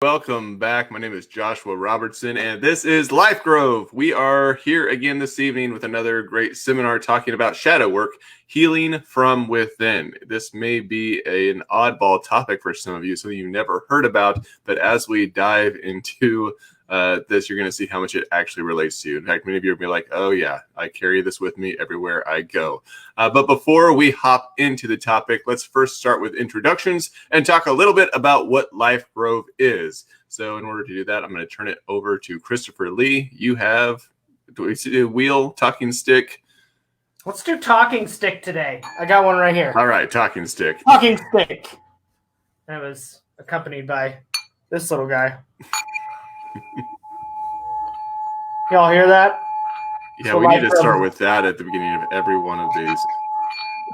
Welcome back. My name is Joshua Robertson, and this is LifeGrove. We are here again this evening with another great seminar talking about shadow work, healing from within. This may be an oddball topic for some of you, something you've never heard about, but as we dive into this, you're going to see how much it actually relates to you. In fact, many of you will be like, oh yeah, I carry this with me everywhere I go. But before we hop into the topic, let's first start with introductions and talk a little bit about what LifeGrove is. So in order to do that, I'm going to turn it over to Christopher Lee. You have, do we see a wheel, talking stick? Let's do talking stick today. I got one right here. All right, talking stick. Talking stick. That was accompanied by this little guy. Y'all hear that? Yeah, we need to start with that at the beginning of every one of these.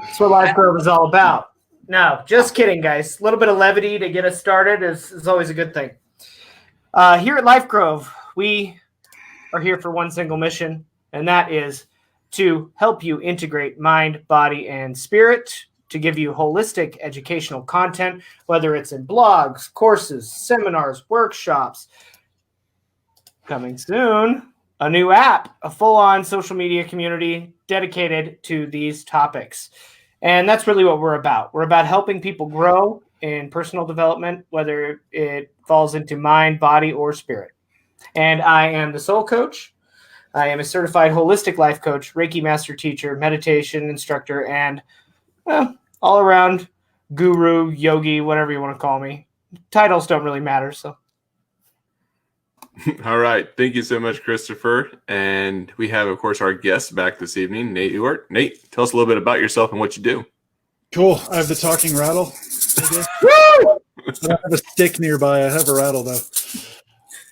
That's what LifeGrove is all about. No, just kidding, guys. A little bit of levity to get us started is always a good thing. Here at LifeGrove, we are here for one single mission, and that is to help you integrate mind, body, and spirit, to give you holistic educational content, whether it's in blogs, courses, seminars, workshops. Coming soon, a new app, a full-on social media community dedicated to these topics. And that's really what we're about. We're about helping people grow in personal development, whether it falls into mind, body, or spirit. And I am the Soul Coach. I am a certified holistic life coach, Reiki master teacher, meditation instructor, and all around guru, yogi, whatever you want to call me. Titles don't really matter, so. All right. Thank you so much, Christopher. And we have, of course, our guest back this evening, Nate Ewart. Nate, tell us a little bit about yourself and what you do. Cool. I have the talking rattle. I don't have a stick nearby. I have a rattle, though.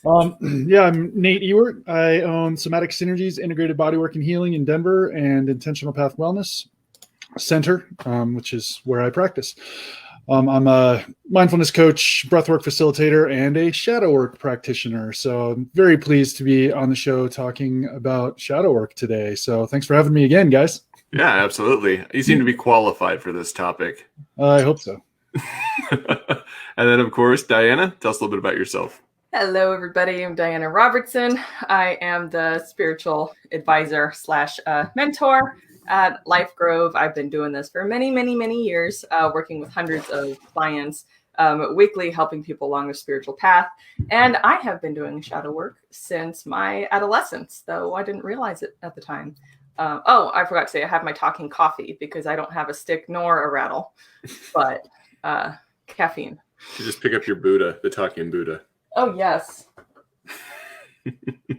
I'm Nate Ewart. I own Somatic Synergies, Integrated Bodywork and Healing in Denver, and Intentional Path Wellness Center, which is where I practice. I'm a mindfulness coach, breathwork facilitator, and a shadow work practitioner. So I'm very pleased to be on the show talking about shadow work today. So thanks for having me again, guys. Yeah, absolutely. You seem to be qualified for this topic. I hope so. And then, of course, Diana, tell us a little bit about yourself. Hello, everybody. I'm Diana Robertson. I am the spiritual advisor / mentor at LifeGrove. I've been doing this for many, many, many years, working with hundreds of clients, weekly helping people along their spiritual path. And I have been doing shadow work since my adolescence, though I didn't realize it at the time. I forgot to say I have my talking coffee because I don't have a stick nor a rattle, but caffeine. You just pick up your Buddha, the talking Buddha. Oh, yes.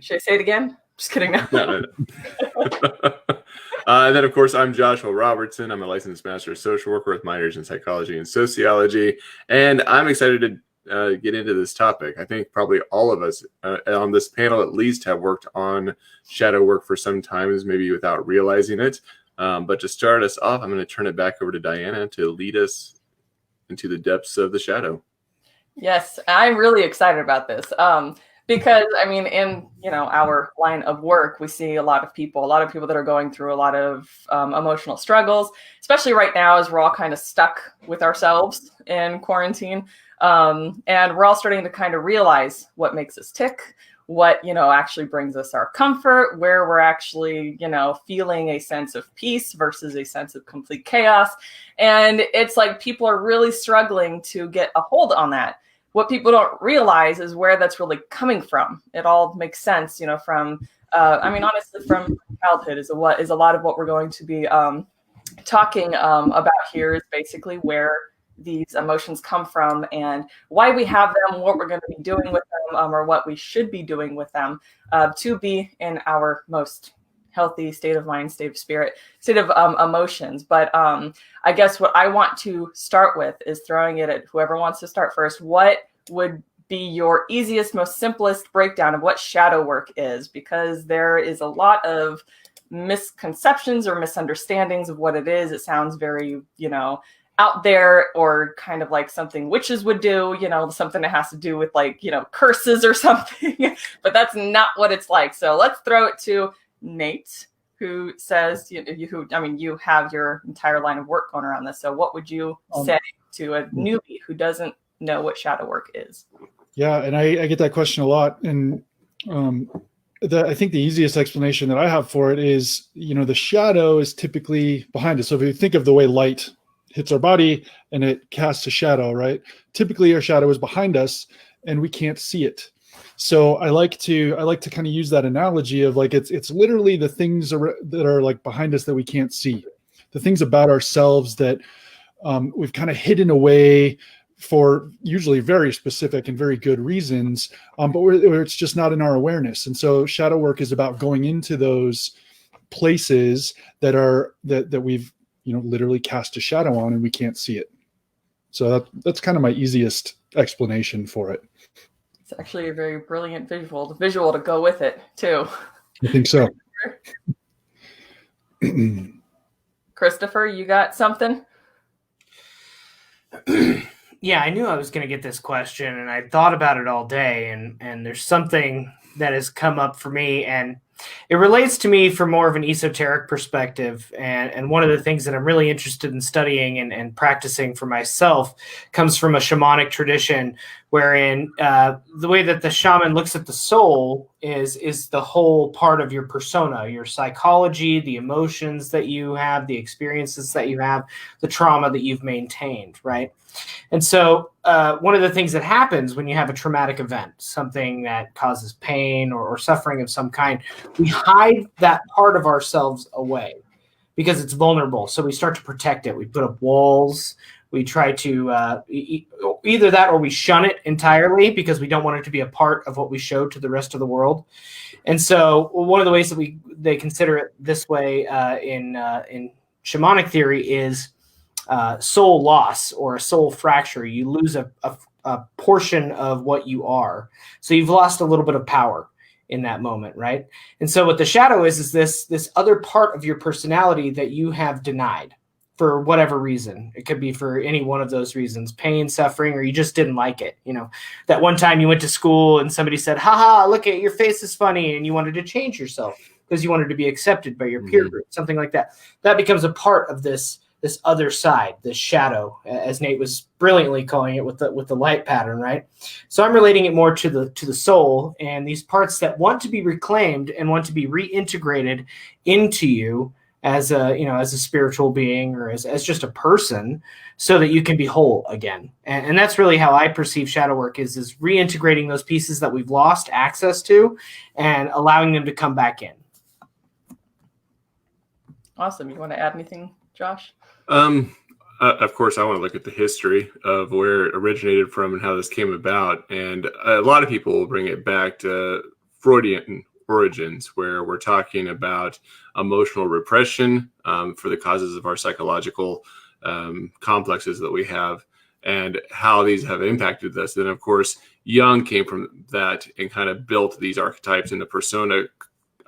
Should I say it again? Just kidding. No. And then, of course, I'm Joshua Robertson. I'm a licensed master of social worker with minors in psychology and sociology. And I'm excited to get into this topic. I think probably all of us on this panel at least have worked on shadow work for some time, maybe without realizing it. But to start us off, I'm going to turn it back over to Diana to lead us into the depths of the shadow. Yes, I'm really excited about this. Because, I mean, in, our line of work, we see a lot of people that are going through a lot of emotional struggles, especially right now as we're all kind of stuck with ourselves in quarantine. And we're all starting to kind of realize what makes us tick, what, actually brings us our comfort, where we're actually, feeling a sense of peace versus a sense of complete chaos. And it's like people are really struggling to get a hold on that. What people don't realize is where that's really coming from. It all makes sense, from, honestly, from childhood is a lot of what we're going to be talking about here is basically where these emotions come from and why we have them, what we're going to be doing with them, or what we should be doing with them to be in our most healthy state of mind, state of spirit, state of emotions. But I guess what I want to start with is throwing it at whoever wants to start first. What would be your easiest, most simplest breakdown of what shadow work is? Because there is a lot of misconceptions or misunderstandings of what it is. It sounds very, out there, or kind of like something witches would do, something that has to do with curses or something, but that's not what it's like. So let's throw it to Nate, who says, you have your entire line of work going around this. So what would you say to a newbie who doesn't know what shadow work is? Yeah, and I get that question a lot, and I think the easiest explanation that I have for it is, the shadow is typically behind us. So if you think of the way light hits our body and it casts a shadow, right? Typically our shadow is behind us and we can't see it. So I like to kind of use that analogy of like it's literally the things that are like behind us that we can't see, the things about ourselves that we've kind of hidden away for usually very specific and very good reasons, but where it's just not in our awareness. And so shadow work is about going into those places that we've literally cast a shadow on and we can't see it. So that's kind of my easiest explanation for it. It's actually a very brilliant visual to go with it too. I think so. Christopher, you got something? Yeah, I knew I was going to get this question, and I thought about it all day, and there's something that has come up for me, and it relates to me from more of an esoteric perspective. And one of the things that I'm really interested in studying and practicing for myself comes from a shamanic tradition, wherein the way that the shaman looks at the soul is the whole part of your persona, your psychology, the emotions that you have, the experiences that you have, the trauma that you've maintained, right? And so one of the things that happens when you have a traumatic event, something that causes pain or suffering of some kind, we hide that part of ourselves away because it's vulnerable. So we start to protect it. We put up walls. We try to either that or we shun it entirely because we don't want it to be a part of what we show to the rest of the world. And so one of the ways that they consider it this way in shamanic theory is soul loss or a soul fracture. You lose a portion of what you are. So you've lost a little bit of power in that moment, right? And so what the shadow is this other part of your personality that you have denied for whatever reason. It could be for any one of those reasons, pain, suffering, or you just didn't like it. That one time you went to school and somebody said, haha, look at your face is funny, and you wanted to change yourself because you wanted to be accepted by your peer group, something like that. That becomes a part of this other side, this shadow, as Nate was brilliantly calling it with the light pattern, right? So I'm relating it more to the soul and these parts that want to be reclaimed and want to be reintegrated into you as a spiritual being or as just a person, so that you can be whole again. And that's really how I perceive shadow work is reintegrating those pieces that we've lost access to and allowing them to come back in. Awesome. You want to add anything, Josh? Of course, I want to look at the history of where it originated from and how this came about. And a lot of people will bring it back to Freudian origins, where we're talking about emotional repression for the causes of our psychological complexes that we have and how these have impacted us. Then, of course, Jung came from that and kind of built these archetypes and the persona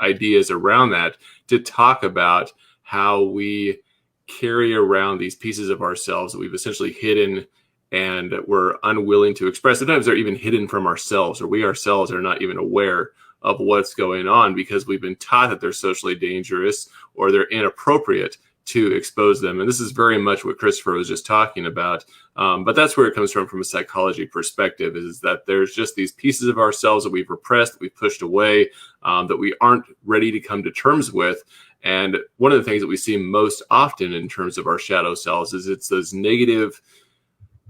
ideas around that to talk about how we carry around these pieces of ourselves that we've essentially hidden and we're unwilling to express. Sometimes they're even hidden from ourselves, or we ourselves are not even aware of what's going on because we've been taught that they're socially dangerous or they're inappropriate to expose them. And this is very much what Christopher was just talking about. But that's where it comes from a psychology perspective, is that there's just these pieces of ourselves that we've repressed, that we've pushed away, that we aren't ready to come to terms with. And one of the things that we see most often in terms of our shadow selves is it's those negative,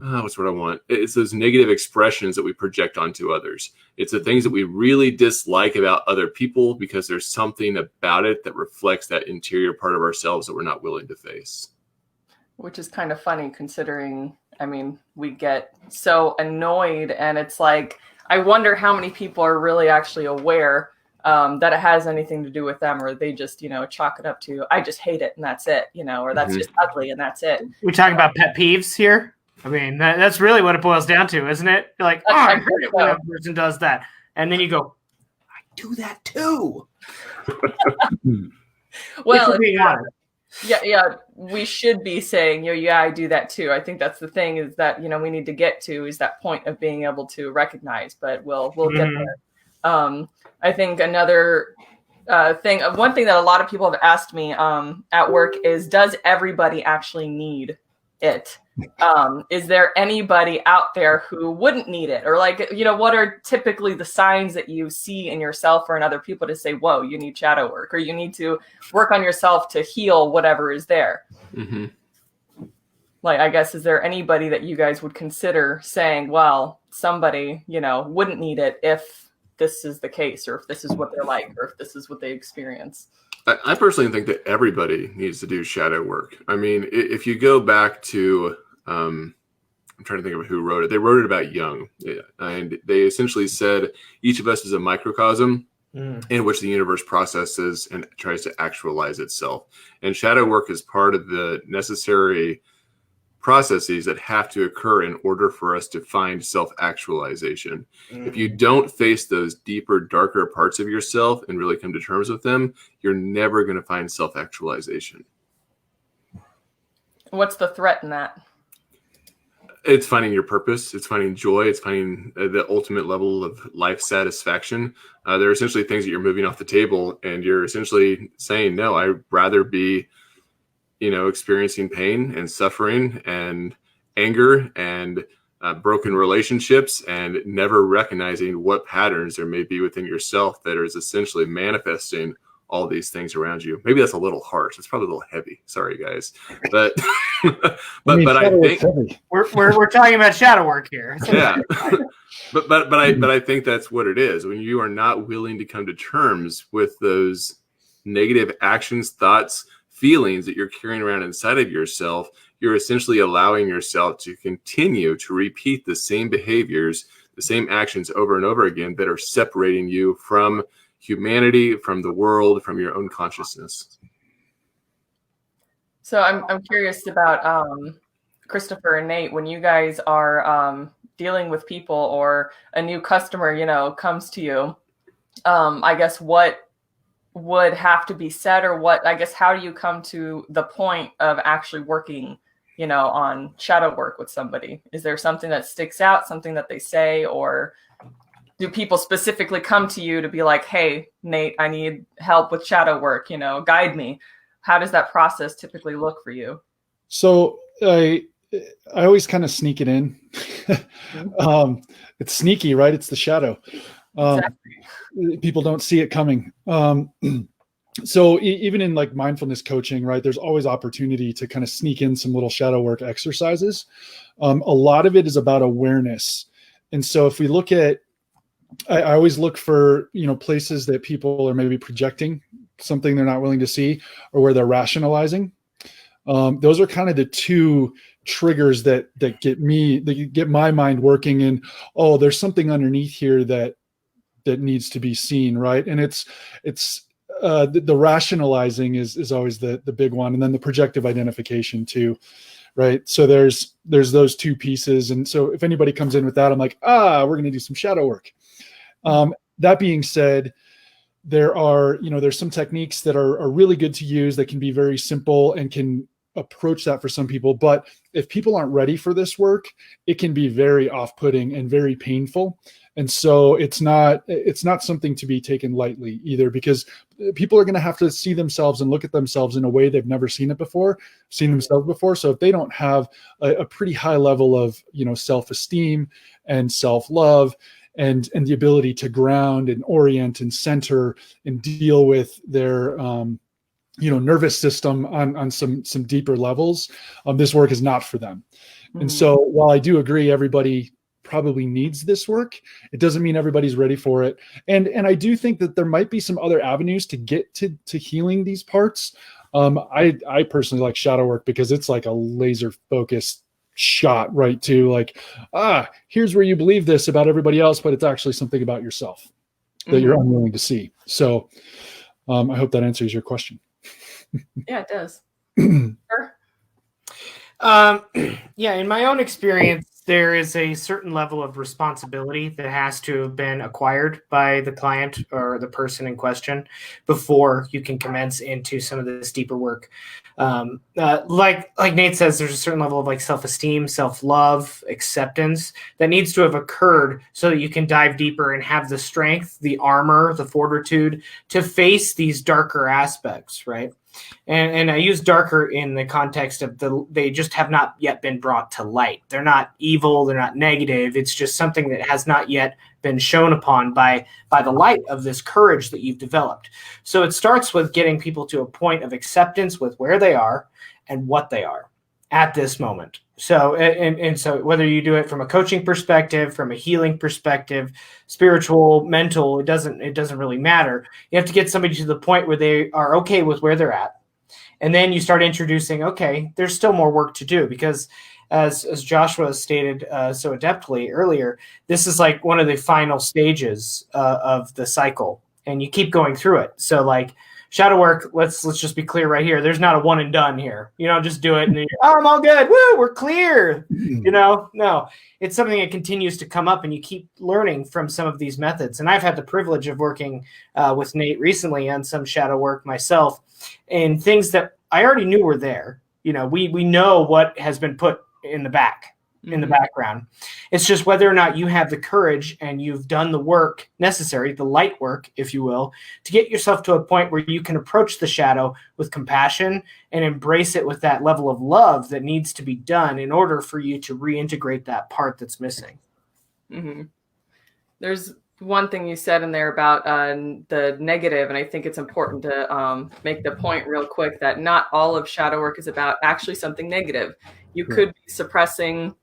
it's those negative expressions that we project onto others. It's the things that we really dislike about other people because there's something about it that reflects that interior part of ourselves that we're not willing to face. Which is kind of funny considering, we get so annoyed and it's like, I wonder how many people are really actually aware that it has anything to do with them, or they just, chalk it up to, I just hate it and that's it, or that's just ugly and that's it. We're talking about pet peeves here. That's really what it boils down to, isn't it? You're like, I hate it when a person does that. And then you go, I do that too. Well, yeah, we should be saying, yeah, I do that too. I think that's the thing is that, we need to get to is that point of being able to recognize, but we'll get there. I think another one thing that a lot of people have asked me at work is, does everybody actually need it? is there anybody out there who wouldn't need it? Or like, what are typically the signs that you see in yourself or in other people to say, whoa, you need shadow work, or you need to work on yourself to heal whatever is there? Mm-hmm. Like, I guess, is there anybody that you guys would consider saying, well, somebody, wouldn't need it if this is the case, or if this is what they're like, or if this is what they experience? I personally think that everybody needs to do shadow work. I mean, if you go back to, I'm trying to think of who wrote it. They wrote it about Jung, and they essentially said each of us is a microcosm in which the universe processes and tries to actualize itself. And shadow work is part of the necessary processes that have to occur in order for us to find self-actualization. If you don't face those deeper, darker parts of yourself and really come to terms with them, you're never going to find self-actualization. What's the threat in that? It's finding your purpose. It's finding joy. It's finding the ultimate level of life satisfaction. There are essentially things that you're moving off the table, and you're essentially saying, no, I'd rather be experiencing pain and suffering and anger and broken relationships, and never recognizing what patterns there may be within yourself that is essentially manifesting all these things around you. Maybe that's a little harsh. It's probably a little heavy. Sorry, guys. But but I think we're talking about shadow work here. Yeah. but I think that's what it is. When you are not willing to come to terms with those negative actions, thoughts, feelings that you're carrying around inside of yourself, you're essentially allowing yourself to continue to repeat the same behaviors, the same actions over and over again that are separating you from humanity, from the world, from your own consciousness. So I'm curious about Christopher and Nate, when you guys are dealing with people, or a new customer, comes to you, I guess what would have to be said, or how do you come to the point of actually working, on shadow work with somebody? Is there something that sticks out, something that they say, or do people specifically come to you to be like, hey, Nate, I need help with shadow work, guide me? How does that process typically look for you? So I always kind of sneak it in. It's sneaky, right? It's the shadow. Exactly. People don't see it coming. So even in like mindfulness coaching, right, there's always opportunity to kind of sneak in some little shadow work exercises. A lot of it is about awareness. And so if we look at, I always look for, places that people are maybe projecting something they're not willing to see, or where they're rationalizing. Those are kind of the two triggers that get my mind working, and, oh, there's something underneath here that needs to be seen, right? And it's the rationalizing is always the big one, and then the projective identification too, right? So there's those two pieces, and so if anybody comes in with that, I'm like, we're going to do some shadow work. That being said, there's some techniques that are really good to use that can be very simple and can approach that for some people. But if people aren't ready for this work, it can be very off-putting and very painful. And so it's not something to be taken lightly either, because people are going to have to see themselves and look at themselves in a way they've never seen themselves before. So if they don't have a pretty high level of, self-esteem and self-love, and the ability to ground and orient and center and deal with their nervous system on some deeper levels, this work is not for them. Mm-hmm. And so while I do agree everybody probably needs this work, it doesn't mean everybody's ready for it. And I do think that there might be some other avenues to get to healing these parts. I personally like shadow work because it's like a laser focused shot right to like, here's where you believe this about everybody else, but it's actually something about yourself that you're unwilling to see. So I hope that answers your question. Yeah, it does. Sure. Yeah, in my own experience, there is a certain level of responsibility that has to have been acquired by the client or the person in question before you can commence into some of this deeper work. Like Nate says, there's a certain level of like self-esteem, self-love, acceptance that needs to have occurred so that you can dive deeper and have the strength, the armor, the fortitude to face these darker aspects, right? And I use darker in the context of they just have not yet been brought to light. They're not evil. They're not negative. It's just something that has not yet been shown upon by the light of this courage that you've developed. So it starts with getting people to a point of acceptance with where they are and what they are at this moment. So, and so whether you do it from a coaching perspective, from a healing perspective, spiritual, mental, it doesn't really matter. You have to get somebody to the point where they are okay with where they're at. And then you start introducing, okay, there's still more work to do, because as Joshua stated so adeptly earlier, this is like one of the final stages of the cycle, and you keep going through it. So like shadow work, let's just be clear right here. There's not a one and done here. You don't just do it and then I'm all good. Woo, we're clear. No, it's something that continues to come up, and you keep learning from some of these methods. And I've had the privilege of working with Nate recently on some shadow work myself, and things that I already knew were there. We know what has been put in the background. It's just whether or not you have the courage and you've done the work necessary, the light work, if you will, to get yourself to a point where you can approach the shadow with compassion and embrace it with that level of love that needs to be done in order for you to reintegrate that part that's missing. Mm-hmm. There's one thing you said in there about the negative, and I think it's important to make the point real quick that not all of shadow work is about actually something negative. You could be suppressing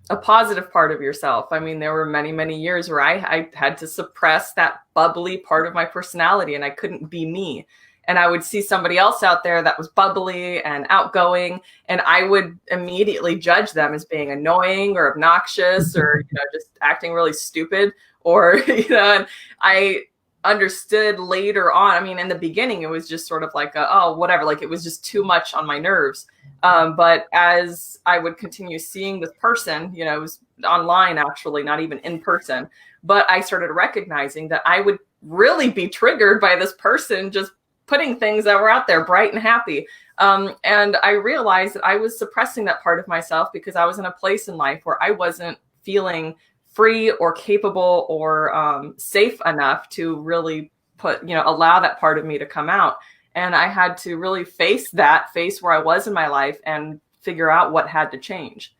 a positive part of yourself. I mean, there were many, many years where I had to suppress that bubbly part of my personality, and I couldn't be me. And I would see somebody else out there that was bubbly and outgoing, and I would immediately judge them as being annoying or obnoxious or just acting really stupid. Or, and I understood later on, I mean, in the beginning, it was just sort of like, oh, whatever, like it was just too much on my nerves. But as I would continue seeing this person, it was online, actually, not even in person, but I started recognizing that I would really be triggered by this person just putting things that were out there bright and happy. And I realized that I was suppressing that part of myself because I was in a place in life where I wasn't feeling free or capable or safe enough to really allow that part of me to come out. And I had to really face where I was in my life and figure out what had to change.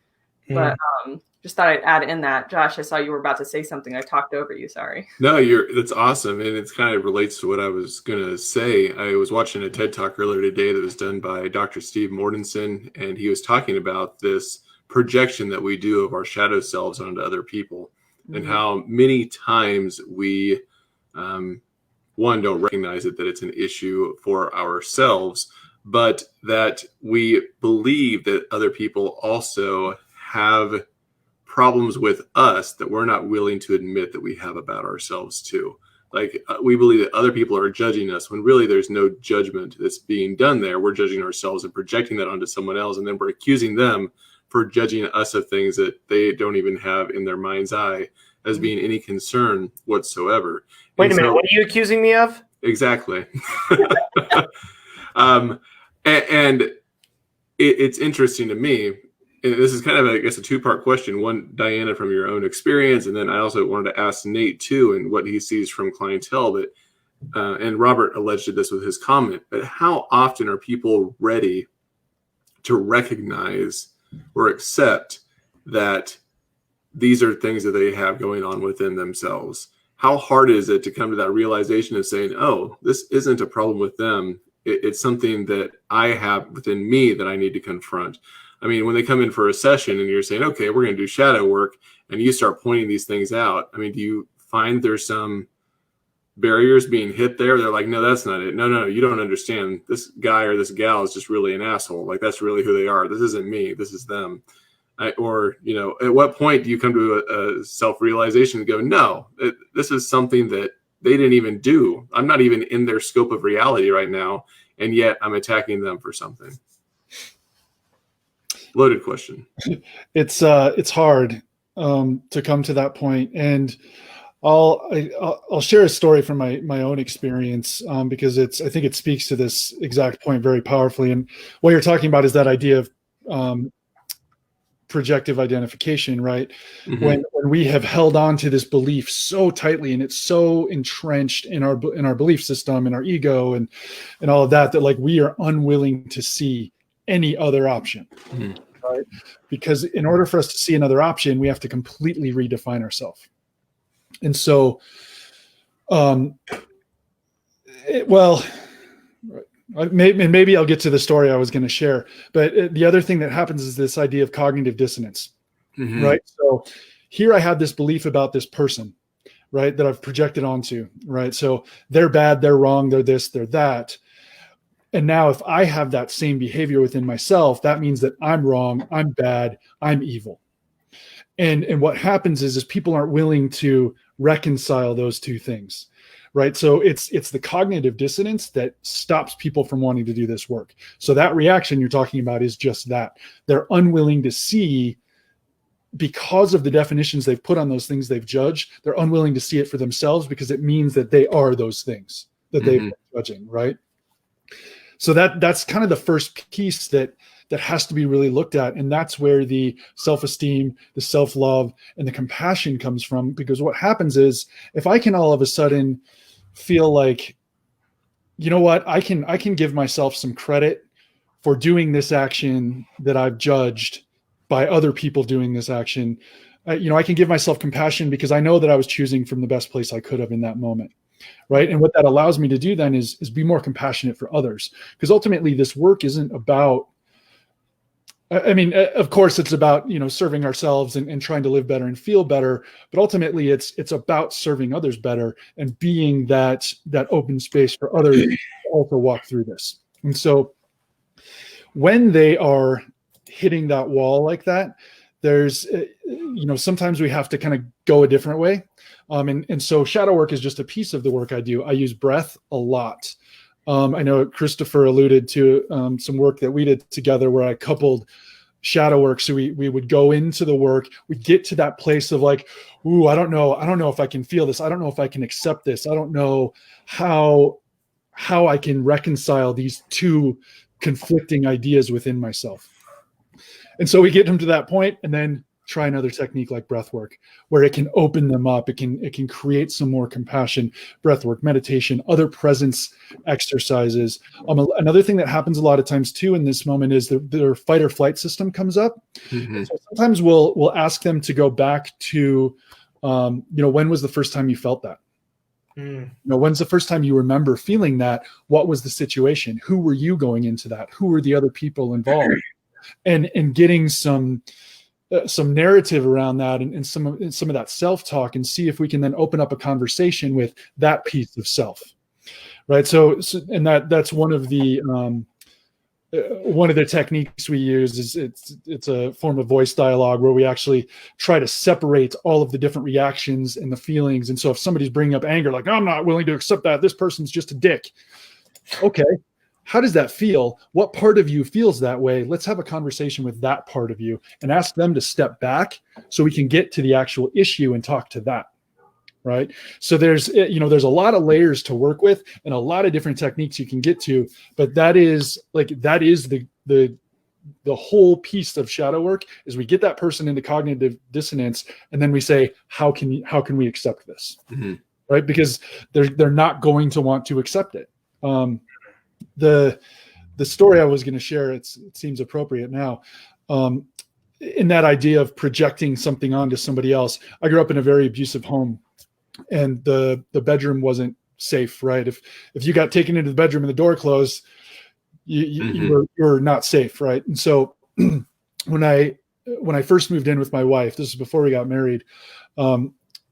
But just thought I'd add in that. Josh, I saw you were about to say something. I talked over you. Sorry. No, that's awesome. And it kind of relates to what I was going to say. I was watching a TED Talk earlier today that was done by Dr. Steve Mortensen, and he was talking about this projection that we do of our shadow selves onto other people, and how many times we, one, don't recognize that it's an issue for ourselves, but that we believe that other people also have problems with us that we're not willing to admit that we have about ourselves too. Like we believe that other people are judging us when really there's no judgment that's being done there. We're judging ourselves and projecting that onto someone else, and then we're accusing them for judging us of things that they don't even have in their mind's eye as being any concern whatsoever. Wait a minute, what are you accusing me of? Exactly. And it's interesting to me, and this is kind of, I guess, a two-part question. One, Diana, from your own experience, and then I also wanted to ask Nate, too, and what he sees from clientele. But and Robert alleged this with his comment, but how often are people ready to recognize or accept that these are things that they have going on within themselves? How hard is it to come to that realization of saying, oh, this isn't a problem with them. It's something that I have within me that I need to confront. I mean, when they come in for a session and you're saying, okay, we're going to do shadow work, and you start pointing these things out, I mean, do you find there's some barriers being hit there? They're like, no, that's not it. No, you don't understand. This guy or this gal is just really an asshole. Like, that's really who they are. This isn't me. This is them. Or, at what point do you come to a self-realization and go, no, this is something that they didn't even do. I'm not even in their scope of reality right now, and yet I'm attacking them for something. Loaded question. It's hard to come to that point, and I'll share a story from my own experience because I think it speaks to this exact point very powerfully. And what you're talking about is that idea of projective identification, right? When we have held on to this belief so tightly and it's so entrenched in our belief system and our ego and all of that, that like we are unwilling to see any other option, right? Because in order for us to see another option, we have to completely redefine ourselves. And so, maybe I'll get to the story I was going to share, but the other thing that happens is this idea of cognitive dissonance, right? So here I have this belief about this person, right, that I've projected onto, right? So they're bad, they're wrong, they're this, they're that. And now if I have that same behavior within myself, that means that I'm wrong, I'm bad, I'm evil. And what happens is people aren't willing to reconcile those two things. Right. So it's the cognitive dissonance that stops people from wanting to do this work. So that reaction you're talking about is just that. They're unwilling to see, because of the definitions they've put on those things they've judged, they're unwilling to see it for themselves because it means that they are those things that they've been judging. Right. So that's kind of the first piece that has to be really looked at. And that's where the self-esteem, the self-love, and the compassion comes from. Because what happens is, if I can all of a sudden feel like, you know what, I can give myself some credit for doing this action that I've judged by other people doing this action. I can give myself compassion because I know that I was choosing from the best place I could have in that moment. Right. And what that allows me to do then is be more compassionate for others. Because ultimately this work isn't about, I mean, of course, it's about, serving ourselves and trying to live better and feel better. But ultimately, it's about serving others better and being that open space for others to also walk through this. And so when they are hitting that wall like that, there's, sometimes we have to kind of go a different way. And so shadow work is just a piece of the work I do. I use breath a lot. I know Christopher alluded to some work that we did together where I coupled shadow work. So we would go into the work, we'd get to that place of like, ooh, I don't know if I can feel this. I don't know if I can accept this. I don't know how I can reconcile these two conflicting ideas within myself. And so we get them to that point and then try another technique like breath work, where it can open them up. It can create some more compassion. Breath work, meditation, other presence exercises. Another thing that happens a lot of times too in this moment is their fight or flight system comes up. So sometimes we'll ask them to go back to, when was the first time you felt that? When's the first time you remember feeling that? What was the situation? Who were you going into that? Who were the other people involved? And getting some narrative around that and some of that self-talk, and see if we can then open up a conversation with that piece of self, right? So and that's one of the techniques we use is it's a form of voice dialogue where we actually try to separate all of the different reactions and the feelings. And so if somebody's bringing up anger, like, I'm not willing to accept that, this person's just a dick. Okay. How does that feel? What part of you feels that way? Let's have a conversation with that part of you and ask them to step back so we can get to the actual issue and talk to that. Right. So there's a lot of layers to work with and a lot of different techniques you can get to, but that is the whole piece of shadow work is we get that person into cognitive dissonance. And then we say, how can we accept this? Right. Because they're not going to want to accept it. The story I was going to share, it seems appropriate now. In that idea of projecting something onto somebody else, I grew up in a very abusive home, and the bedroom wasn't safe. Right, if you got taken into the bedroom and the door closed, you were not safe. Right, and so when I first moved in with my wife, this is before we got married.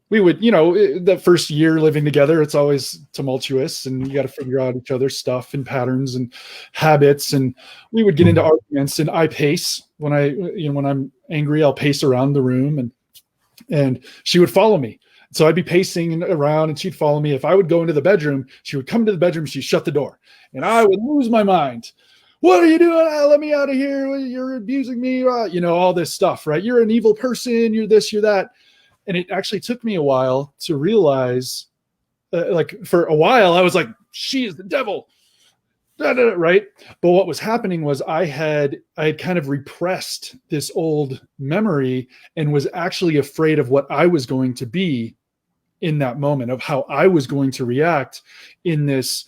We would, that first year living together, it's always tumultuous and you got to figure out each other's stuff and patterns and habits. And we would get into arguments, and I pace when I'm angry, I'll pace around the room and she would follow me. So I'd be pacing around and she'd follow me. If I would go into the bedroom, she would come to the bedroom, she'd shut the door, and I would lose my mind. What are you doing? Let me out of here. You're abusing me. All this stuff, right? You're an evil person. You're this, you're that. And it actually took me a while to realize, for a while, I was like, she is the devil. right? But what was happening was I had kind of repressed this old memory and was actually afraid of what I was going to be in that moment, of how I was going to react in this,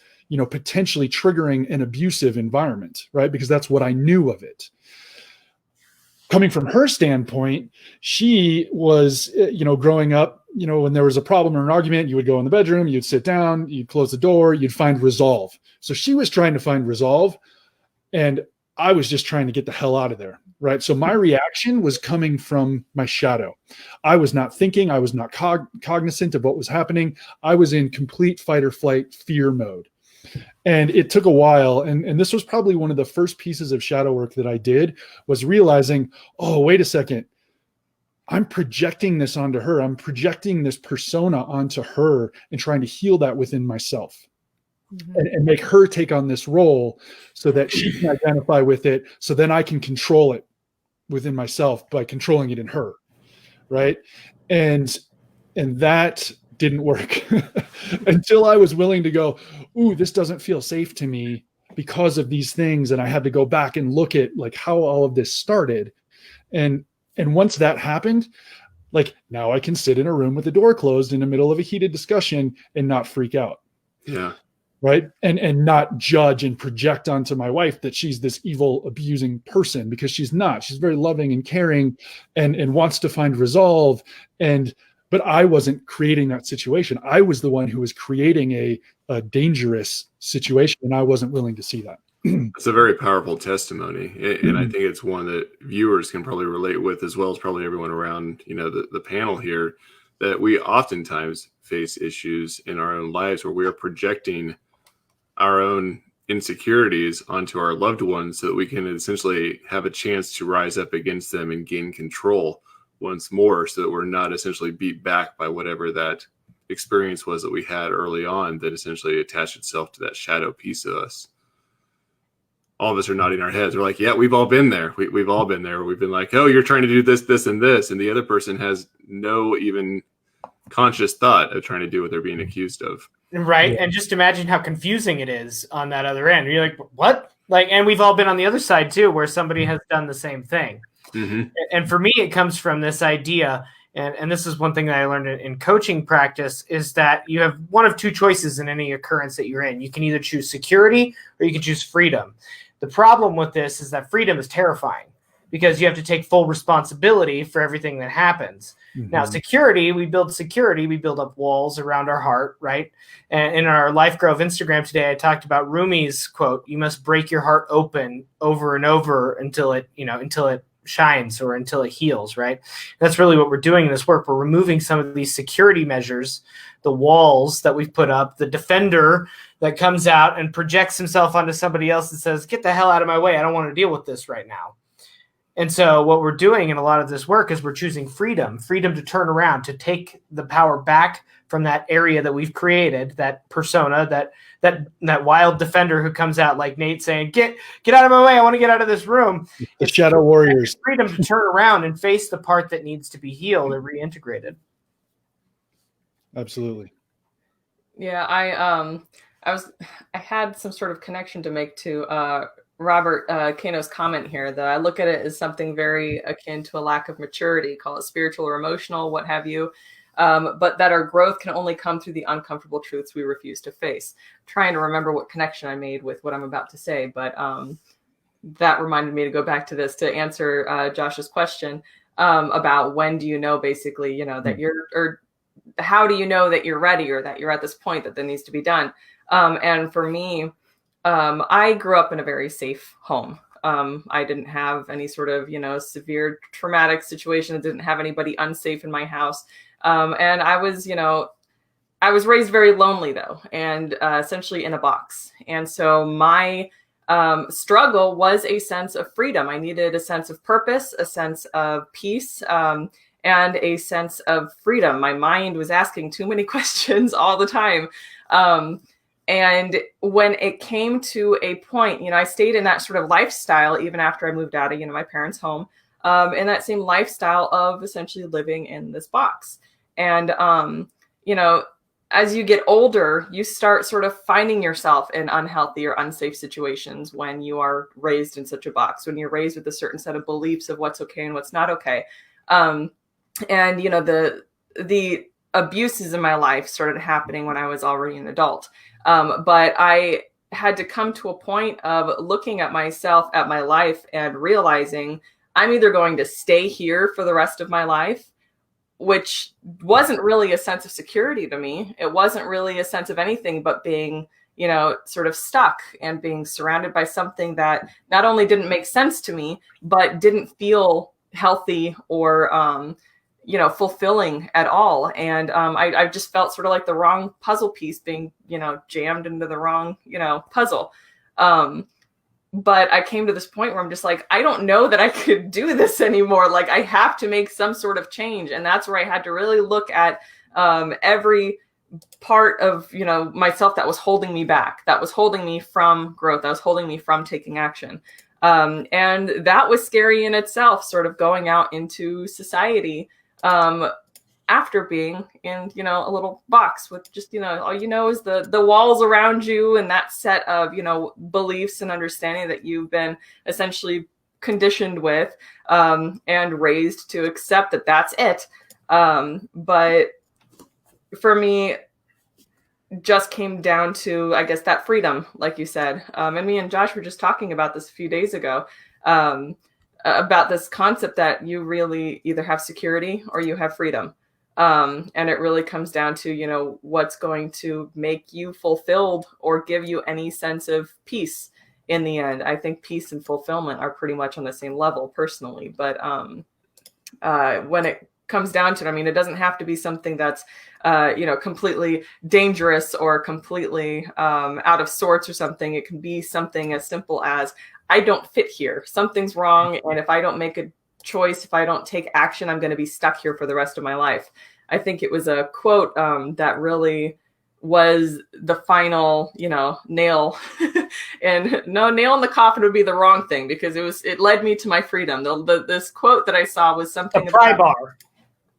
potentially triggering an abusive environment, right? Because that's what I knew of it. Coming from her standpoint, she was, growing up, when there was a problem or an argument, you would go in the bedroom, you'd sit down, you'd close the door, you'd find resolve. So she was trying to find resolve, and I was just trying to get the hell out of there, right? So my reaction was coming from my shadow. I was not thinking, I was not cognizant of what was happening. I was in complete fight or flight fear mode. And it took a while. And this was probably one of the first pieces of shadow work that I did, was realizing, oh, wait a second. I'm projecting this onto her. I'm projecting this persona onto her and trying to heal that within myself. And make her take on this role so that she can identify with it. So then I can control it within myself by controlling it in her. Right. And that didn't work until I was willing to go, ooh, this doesn't feel safe to me because of these things. And I had to go back and look at like how all of this started. And once that happened, like now I can sit in a room with the door closed in the middle of a heated discussion and not freak out. Yeah. Right. And not judge and project onto my wife that she's this evil, abusing person, because she's not. She's very loving and caring and wants to find resolve. But I wasn't creating that situation. I was the one who was creating a dangerous situation, and I wasn't willing to see that. It's a very powerful testimony. And I think it's one that viewers can probably relate with, as well as probably everyone around, the panel here, that we oftentimes face issues in our own lives where we are projecting our own insecurities onto our loved ones so that we can essentially have a chance to rise up against them and gain control once more, so that we're not essentially beat back by whatever that experience was that we had early on that essentially attached itself to that shadow piece of us. All of us are nodding our heads. We're like, yeah, we've all been there. We've all been there. We've been like, oh, you're trying to do this, this, and this. And the other person has no even conscious thought of trying to do what they're being accused of. Right. And just imagine how confusing it is on that other end. You're like, what? And we've all been on the other side too, where somebody has done the same thing. Mm-hmm. And for me, it comes from this idea. And this is one thing that I learned in coaching practice, is that you have one of two choices in any occurrence that you're in. You can either choose security or you can choose freedom. The problem with this is that freedom is terrifying, because you have to take full responsibility for everything that happens. Mm-hmm. Now, security, we build up walls around our heart, right? And in our LifeGrove Instagram today, I talked about Rumi's quote, "You must break your heart open over and over until it shines, or until it heals," right? That's really what we're doing in this work. We're removing some of these security measures, the walls that we've put up, the defender that comes out and projects himself onto somebody else and says, get the hell out of my way. I don't want to deal with this right now. And so what we're doing in a lot of this work is we're choosing freedom to turn around, to take the power back from that area that we've created, that persona, that wild defender who comes out like Nate saying, get out of my way. I want to get out of this room. The shadow warriors. Freedom to turn around and face the part that needs to be healed or reintegrated. Absolutely. Yeah, I had some sort of connection to make to Robert Kano's comment here, that I look at it as something very akin to a lack of maturity, call it spiritual or emotional, what have you. But that our growth can only come through the uncomfortable truths we refuse to face. I'm trying to remember what connection I made with what I'm about to say, but that reminded me to go back to this to answer Josh's question about when do you know, basically, that you're, or how do you know that you're ready, or that you're at this point that needs to be done? And for me, I grew up in a very safe home. I didn't have any sort of, severe traumatic situation. I didn't have anybody unsafe in my house. And I was raised very lonely though, and essentially in a box. And so my struggle was a sense of freedom. I needed a sense of purpose, a sense of peace, and a sense of freedom. My mind was asking too many questions all the time. And when it came to a point, I stayed in that sort of lifestyle even after I moved out of, my parents' home, in that same lifestyle of essentially living in this box. And, as you get older, you start sort of finding yourself in unhealthy or unsafe situations when you are raised in such a box, when you're raised with a certain set of beliefs of what's okay and what's not okay. And, you know, the abuses in my life started happening when I was already an adult. But I had to come to a point of looking at myself, at my life, and realizing I'm either going to stay here for the rest of my life, which wasn't really a sense of security to me. It wasn't really a sense of anything but being, you know, sort of stuck and being surrounded by something that not only didn't make sense to me, but didn't feel healthy or, you know, fulfilling at all. And I just felt sort of like the wrong puzzle piece being, you know, jammed into the wrong, you know, puzzle. But I came to this point where I'm just like, I don't know that I could do this anymore. Like, I have to make some sort of change. And that's where I had to really look at every part of, you know, myself that was holding me back, that was holding me from growth, that was holding me from taking action. And that was scary in itself, sort of going out into society after being in, you know, a little box with just, you know, all you know is the walls around you and that set of, you know, beliefs and understanding that you've been essentially conditioned with and raised to accept that that's it. But for me, just came down to, I guess, that freedom, like you said. And me and Josh were just talking about this a few days ago, about this concept that you really either have security or you have freedom. And it really comes down to, you know, what's going to make you fulfilled or give you any sense of peace in the end. I think peace and fulfillment are pretty much on the same level personally. But when it comes down to it, I mean, it doesn't have to be something that's, you know, completely dangerous or completely out of sorts or something. It can be something as simple as, I don't fit here. Something's wrong. And if I don't make a choice, if I don't take action, I'm going to be stuck here for the rest of my life. I think it was a quote that really was the final, you know, nail. And no, nail in the coffin would be the wrong thing, because it led me to my freedom. This quote that I saw was something the pry bar.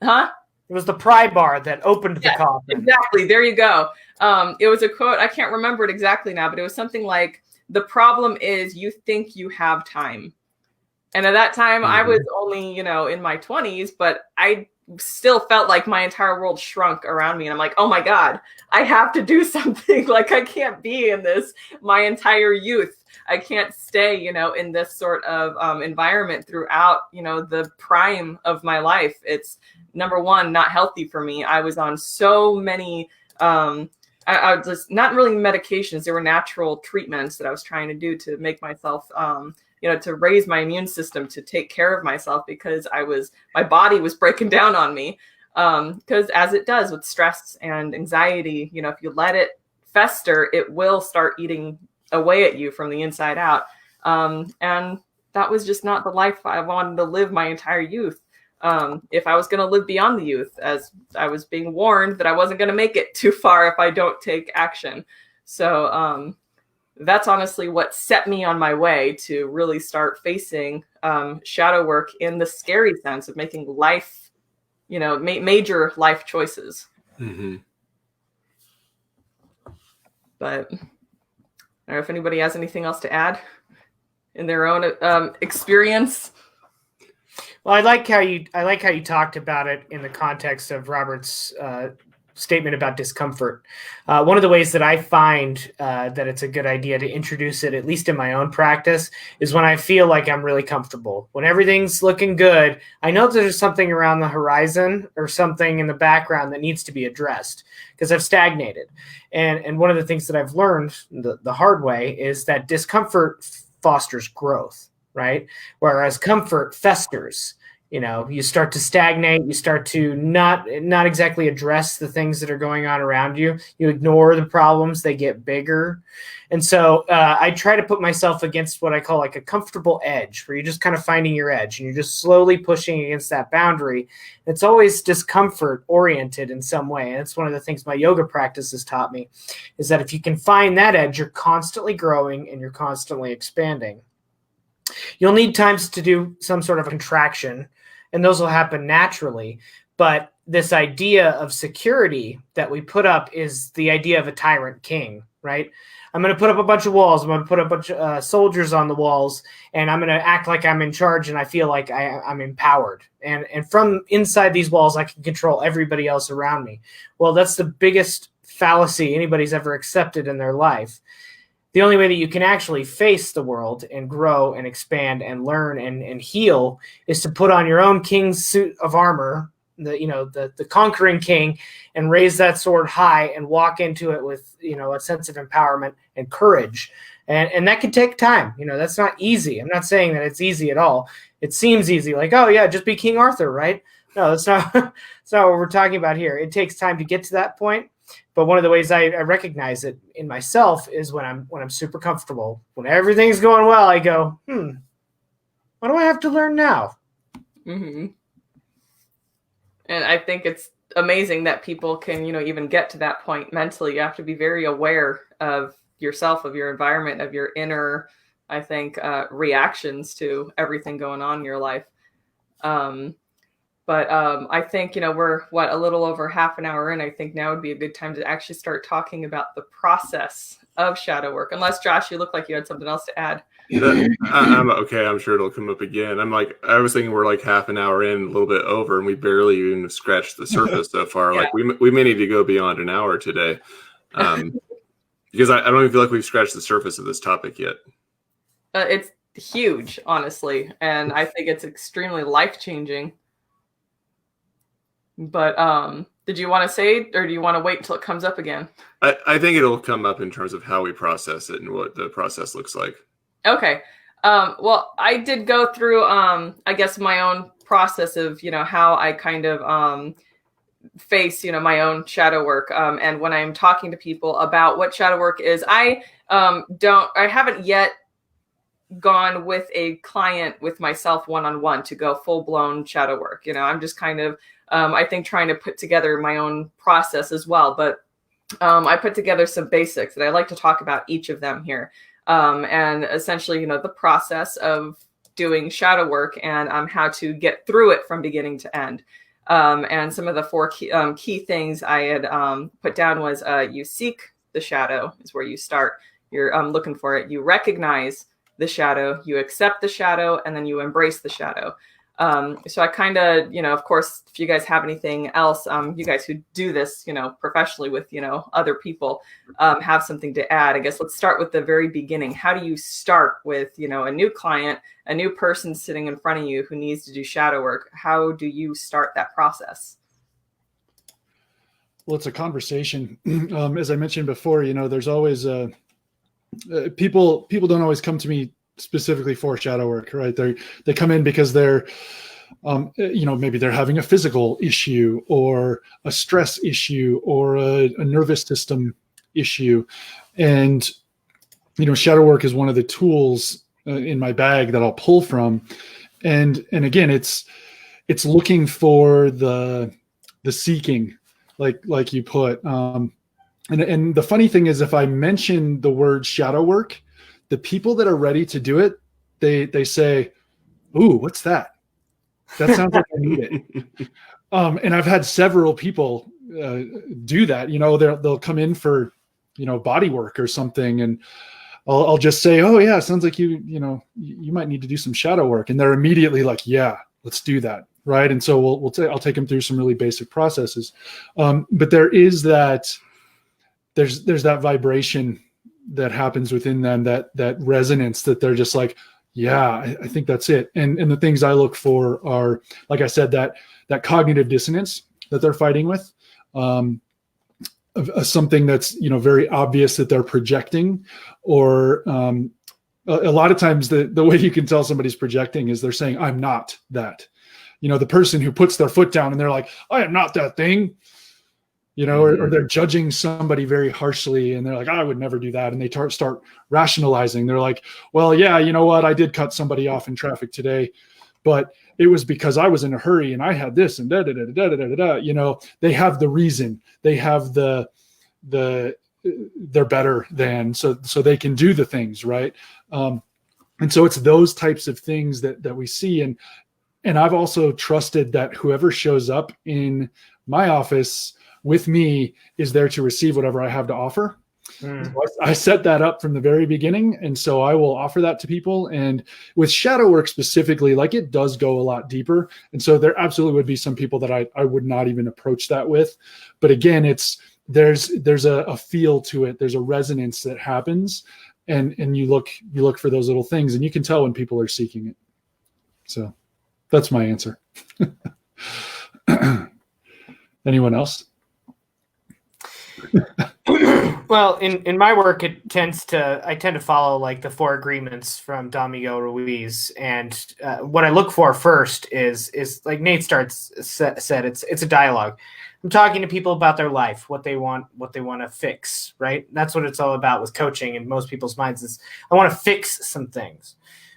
Huh? It was the pry bar that opened the coffin. Exactly. There you go. It was a quote. I can't remember it exactly now, but it was something like, the problem is you think you have time. And at that time, I was only, you know, in my 20s, but I still felt like my entire world shrunk around me. And I'm like, oh my God, I have to do something. Like, I can't be in this my entire youth. I can't stay, you know, in this sort of environment throughout, you know, the prime of my life. It's, number one, not healthy for me. I was on so many, I was just not really medications. There were natural treatments that I was trying to do to make myself, you know, to raise my immune system, to take care of myself, because my body was breaking down on me. Because as it does with stress and anxiety, you know, if you let it fester, it will start eating away at you from the inside out. And that was just not the life I wanted to live my entire youth. If I was going to live beyond the youth, as I was being warned that I wasn't going to make it too far if I don't take action. So that's honestly what set me on my way to really start facing shadow work in the scary sense of making life, you know, major life choices. Mm-hmm. But I don't know if anybody has anything else to add in their own experience. Well, I like how you talked about it in the context of Robert's statement about discomfort. One of the ways that I find that it's a good idea to introduce it, at least in my own practice, is when I feel like I'm really comfortable. When everything's looking good, I know there's something around the horizon or something in the background that needs to be addressed, because I've stagnated. And one of the things that I've learned the hard way is that discomfort fosters growth, right? Whereas comfort festers. You know, you start to stagnate, you start to not exactly address the things that are going on around you. You ignore the problems, they get bigger. And so I try to put myself against what I call like a comfortable edge, where you're just kind of finding your edge and you're just slowly pushing against that boundary. It's always discomfort oriented in some way. And it's one of the things my yoga practice has taught me, is that if you can find that edge, you're constantly growing and you're constantly expanding. You'll need times to do some sort of contraction, and those will happen naturally. But this idea of security that we put up is the idea of a tyrant king, right? I'm going to put up a bunch of walls. I'm going to put a bunch of soldiers on the walls, and I'm going to act like I'm in charge, and I feel like I'm empowered. And from inside these walls, I can control everybody else around me. Well, that's the biggest fallacy anybody's ever accepted in their life. The only way that you can actually face the world and grow and expand and learn and heal is to put on your own king's suit of armor, the conquering king, and raise that sword high and walk into it with, a sense of empowerment and courage. And that can take time. That's not easy. I'm not saying that it's easy at all. It seems easy, like, oh yeah, just be King Arthur, right? No, that's not, that's not what we're talking about here. It takes time to get to that point. But one of the ways I recognize it in myself is when I'm super comfortable. When everything's going well, I go, what do I have to learn now? Mm-hmm. And I think it's amazing that people can, even get to that point mentally. You have to be very aware of yourself, of your environment, of your inner, I think, reactions to everything going on in your life. But I think, we're a little over half an hour in. I think now would be a good time to actually start talking about the process of shadow work. Unless, Josh, you look like you had something else to add. I'm okay. I'm sure it'll come up again. I was thinking we're like half an hour in, a little bit over, and we barely even scratched the surface so far. Yeah. Like we may need to go beyond an hour today, because I don't even feel like we've scratched the surface of this topic yet. It's huge, honestly, and I think it's extremely life-changing. But did you want to say it, or do you want to wait until it comes up again? I think it'll come up in terms of how we process it and what the process looks like. Okay. Well, I did go through, I guess, my own process of, how I kind of face, my own shadow work. And when I'm talking to people about what shadow work is, I haven't yet gone with a client with myself one-on-one to go full-blown shadow work. I'm just kind of, I think, trying to put together my own process as well. But I put together some basics, and I like to talk about each of them here. And essentially, the process of doing shadow work and how to get through it from beginning to end. And some of the four key things I had put down was you seek the shadow is where you start. You're looking for it. You recognize the shadow, you accept the shadow, and then you embrace the shadow. So I kind of, of course, if you guys have anything else, you guys who do this, professionally with, other people, have something to add. I guess let's start with the very beginning. How do you start with, a new client, a new person sitting in front of you who needs to do shadow work? How do you start that process? Well, it's a conversation. As I mentioned before, there's always people don't always come to me specifically for shadow work, right? They come in because they're, maybe they're having a physical issue or a stress issue or a nervous system issue. And, shadow work is one of the tools in my bag that I'll pull from. And again, it's looking for the seeking, like you put, and the funny thing is, if I mention the word shadow work, the people that are ready to do it, they say, "Ooh, what's that? That sounds like I need it." And I've had several people do that. They'll come in for, body work or something, and I'll just say, "Oh yeah, it sounds like you might need to do some shadow work," and they're immediately like, "Yeah, let's do that." Right. And so I'll take them through some really basic processes. But there is that. There's that vibration that happens within them, that resonance, that they're just like, yeah, I think that's it. And the things I look for are, like I said, that cognitive dissonance that they're fighting with, something that's, very obvious that they're projecting, or a lot of times the way you can tell somebody's projecting is they're saying, I'm not that. The person who puts their foot down and they're like, I am not that thing. Or they're judging somebody very harshly, and they're like, I would never do that. And they start rationalizing. They're like, well, yeah, you know what? I did cut somebody off in traffic today, but it was because I was in a hurry and I had this and da da da da da da da. They have the reason. They have they're better than, so they can do the things, right? And so it's those types of things that we see. And I've also trusted that whoever shows up in My office with me is there to receive whatever I have to offer. So I set that up from the very beginning. And so I will offer that to people. And with shadow work specifically, like it does go a lot deeper. And so there absolutely would be some people that I would not even approach that with. But again, there's a feel to it. There's a resonance that happens. And you look for those little things, and you can tell when people are seeking it. So that's my answer. Anyone else? Well, in my work, I tend to follow like the 4 agreements from Don Miguel Ruiz, and what I look for first is like Nate said, it's a dialogue. I'm talking to people about their life, what they want to fix, right? That's what it's all about with coaching in most people's minds is I want to fix some things.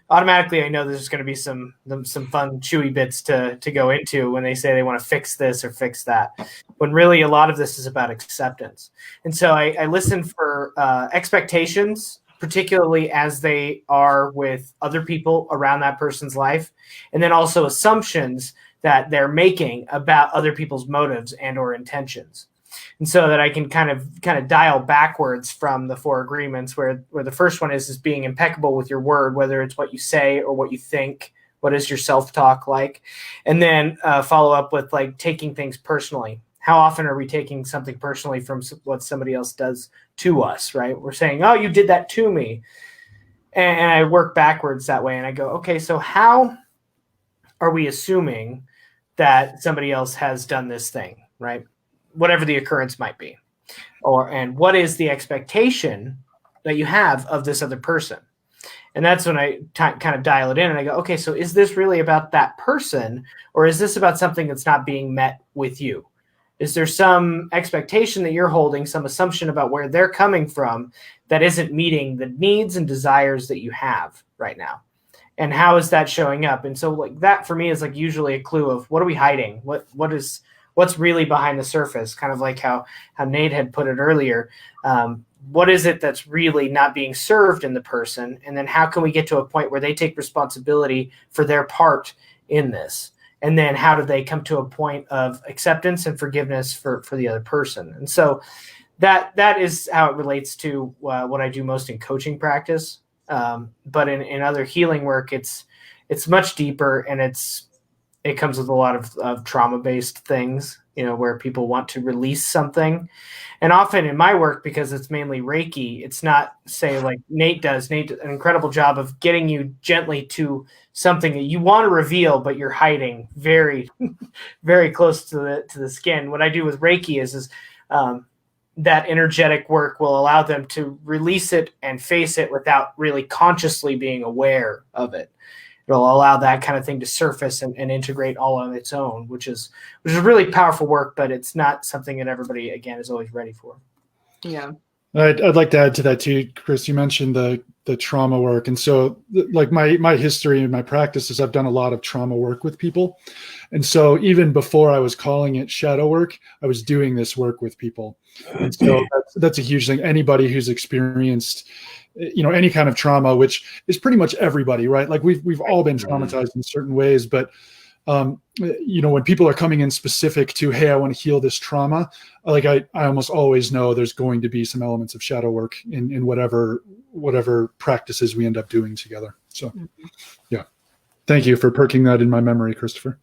Automatically, I know there's going to be some fun, chewy bits to go into when they say they want to fix this or fix that, when really a lot of this is about acceptance. And so I listen for expectations, particularly as they are with other people around that person's life, and then also assumptions that they're making about other people's motives and or intentions. And so that I can kind of dial backwards from the 4 agreements where the first one is being impeccable with your word, whether it's what you say or what you think, what is your self-talk like? And then follow up with like taking things personally. How often are we taking something personally from what somebody else does to us, right? We're saying, oh, you did that to me. And I work backwards that way. And I go, okay, so how are we assuming that somebody else has done this thing, right? Whatever the occurrence might be. And what is the expectation that you have of this other person? And that's when I kind of dial it in and I go, okay, so is this really about that person, or is this about something that's not being met with you? Is there some expectation that you're holding, some assumption about where they're coming from that isn't meeting the needs and desires that you have right now? And how is that showing up? And so like that for me is like usually a clue of what are we hiding? What's really behind the surface? Kind of like how Nate had put it earlier. What is it that's really not being served in the person? And then how can we get to a point where they take responsibility for their part in this? And then how do they come to a point of acceptance and forgiveness for the other person? And so that is how it relates to what I do most in coaching practice. But in other healing work, it's much deeper, and it comes with a lot of trauma-based things, where people want to release something. And often in my work, because it's mainly Reiki, it's not, say, like Nate does. Nate does an incredible job of getting you gently to something that you want to reveal, but you're hiding very, very close to the skin. What I do with Reiki is that energetic work will allow them to release it and face it without really consciously being aware of it. It'll allow that kind of thing to surface and integrate all on its own, which is really powerful work, but it's not something that everybody, again, is always ready for. Yeah. I'd like to add to that too, Chris. You mentioned the trauma work. And so like my history and my practice is I've done a lot of trauma work with people. And so even before I was calling it shadow work, I was doing this work with people. And so that's a huge thing. Anybody who's experienced, any kind of trauma, which is pretty much everybody, right? Like we've all been traumatized in certain ways, but when people are coming in specific to, hey, I want to heal this trauma, like I almost always know there's going to be some elements of shadow work in whatever practices we end up doing together. So yeah. Thank you for perking that in my memory, Christopher.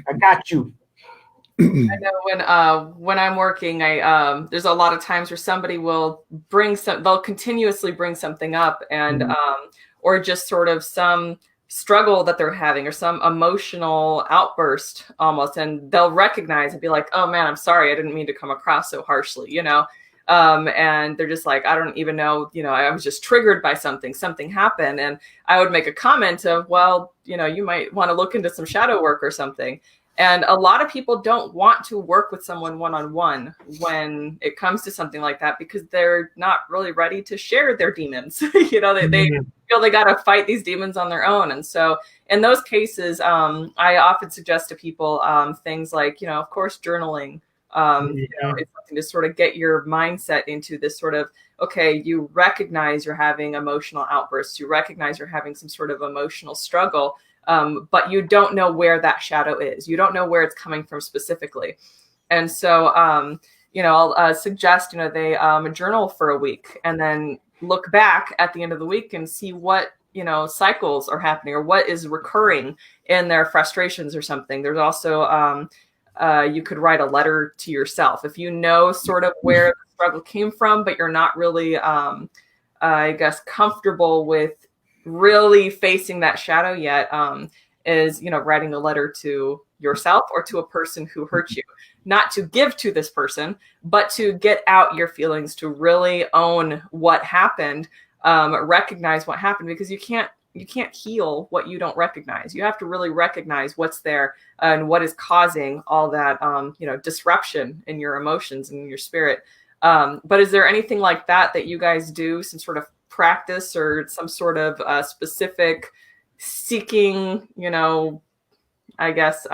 I got you. I know when I'm working, there's a lot of times where somebody will they'll continuously bring something up and or just sort of some struggle that they're having or some emotional outburst almost, and they'll recognize and be like, oh man, I'm sorry, I didn't mean to come across so harshly, and they're just like, I don't even know, I was just triggered by something happened. And I would make a comment of, well, you might want to look into some shadow work or something. And a lot of people don't want to work with someone one-on-one when it comes to something like that, because they're not really ready to share their demons. They feel they got to fight these demons on their own. And so in those cases, I often suggest to people things like, of course, journaling. It's something to sort of get your mindset into this sort of, okay, you recognize you're having emotional outbursts. You recognize you're having some sort of emotional struggle. But you don't know where that shadow is. You don't know where it's coming from specifically. And so, I'll suggest, they journal for a week and then look back at the end of the week and see what, cycles are happening or what is recurring in their frustrations or something. There's also, you could write a letter to yourself if you know sort of where the struggle came from, but you're not really, I guess, comfortable with really facing that shadow yet, is, writing a letter to yourself or to a person who hurt you, not to give to this person, but to get out your feelings, to really own what happened, recognize what happened, because you can't heal what you don't recognize. You have to really recognize what's there and what is causing all that, disruption in your emotions and in your spirit. But is there anything like that you guys do, some sort of practice or some sort of specific seeking, I guess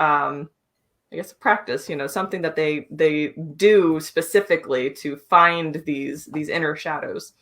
practice, something that they do specifically to find these inner shadows?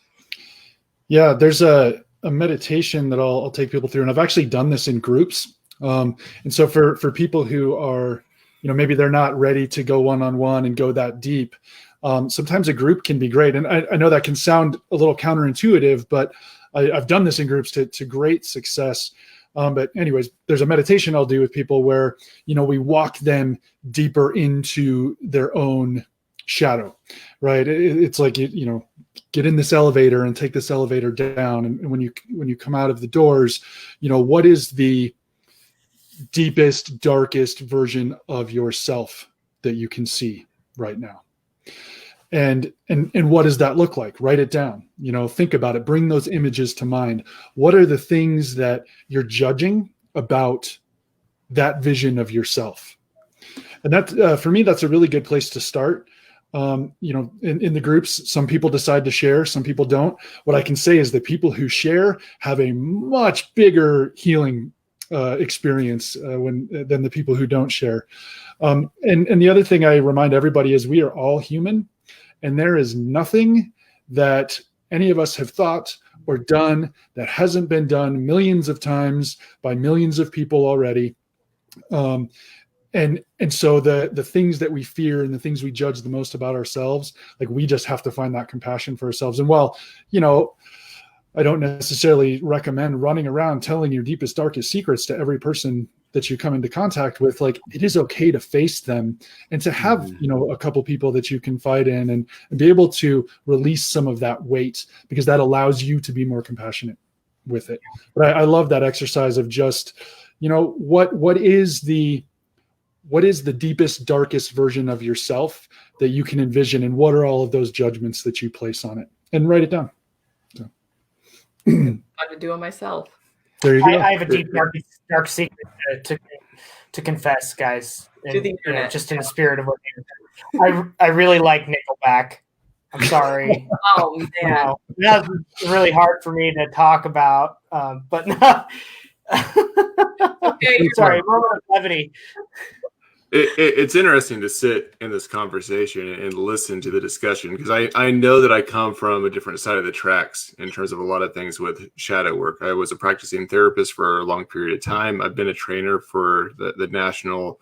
Yeah, there's a meditation that I'll take people through, and I've actually done this in groups. And so for people who are, maybe they're not ready to go one-on-one and go that deep, sometimes a group can be great. And I know that can sound a little counterintuitive, but I've done this in groups to great success. But anyways, there's a meditation I'll do with people where, we walk them deeper into their own shadow, right? It's like, get in this elevator and take this elevator down. And when you come out of the doors, what is the deepest, darkest version of yourself that you can see right now? And what does that look like? Write it down, think about it, bring those images to mind. What are the things that you're judging about that vision of yourself? And that, for me, that's a really good place to start. In the groups, some people decide to share, some people don't. What I can say is that people who share have a much bigger healing experience than the people who don't share. And the other thing I remind everybody is we are all human, and there is nothing that any of us have thought or done that hasn't been done millions of times by millions of people already. And so the things that we fear and the things we judge the most about ourselves, like, we just have to find that compassion for ourselves. And while, I don't necessarily recommend running around telling your deepest, darkest secrets to every person that you come into contact with, like, it is okay to face them and to have, a couple people that you confide in and be able to release some of that weight, because that allows you to be more compassionate with it. But I love that exercise of just, what is the deepest, darkest version of yourself that you can envision, and what are all of those judgments that you place on it, and write it down. So. I'm to do it myself. There you go. I have a deep, dark secret to confess, guys. To the internet. Just in the spirit of what I really like Nickelback. I'm sorry. Oh man, that's really hard for me to talk about. But no. Okay, sorry, moment of levity. It's interesting to sit in this conversation and listen to the discussion, because I know that I come from a different side of the tracks in terms of a lot of things with shadow work. I was a practicing therapist for a long period of time. I've been a trainer for the National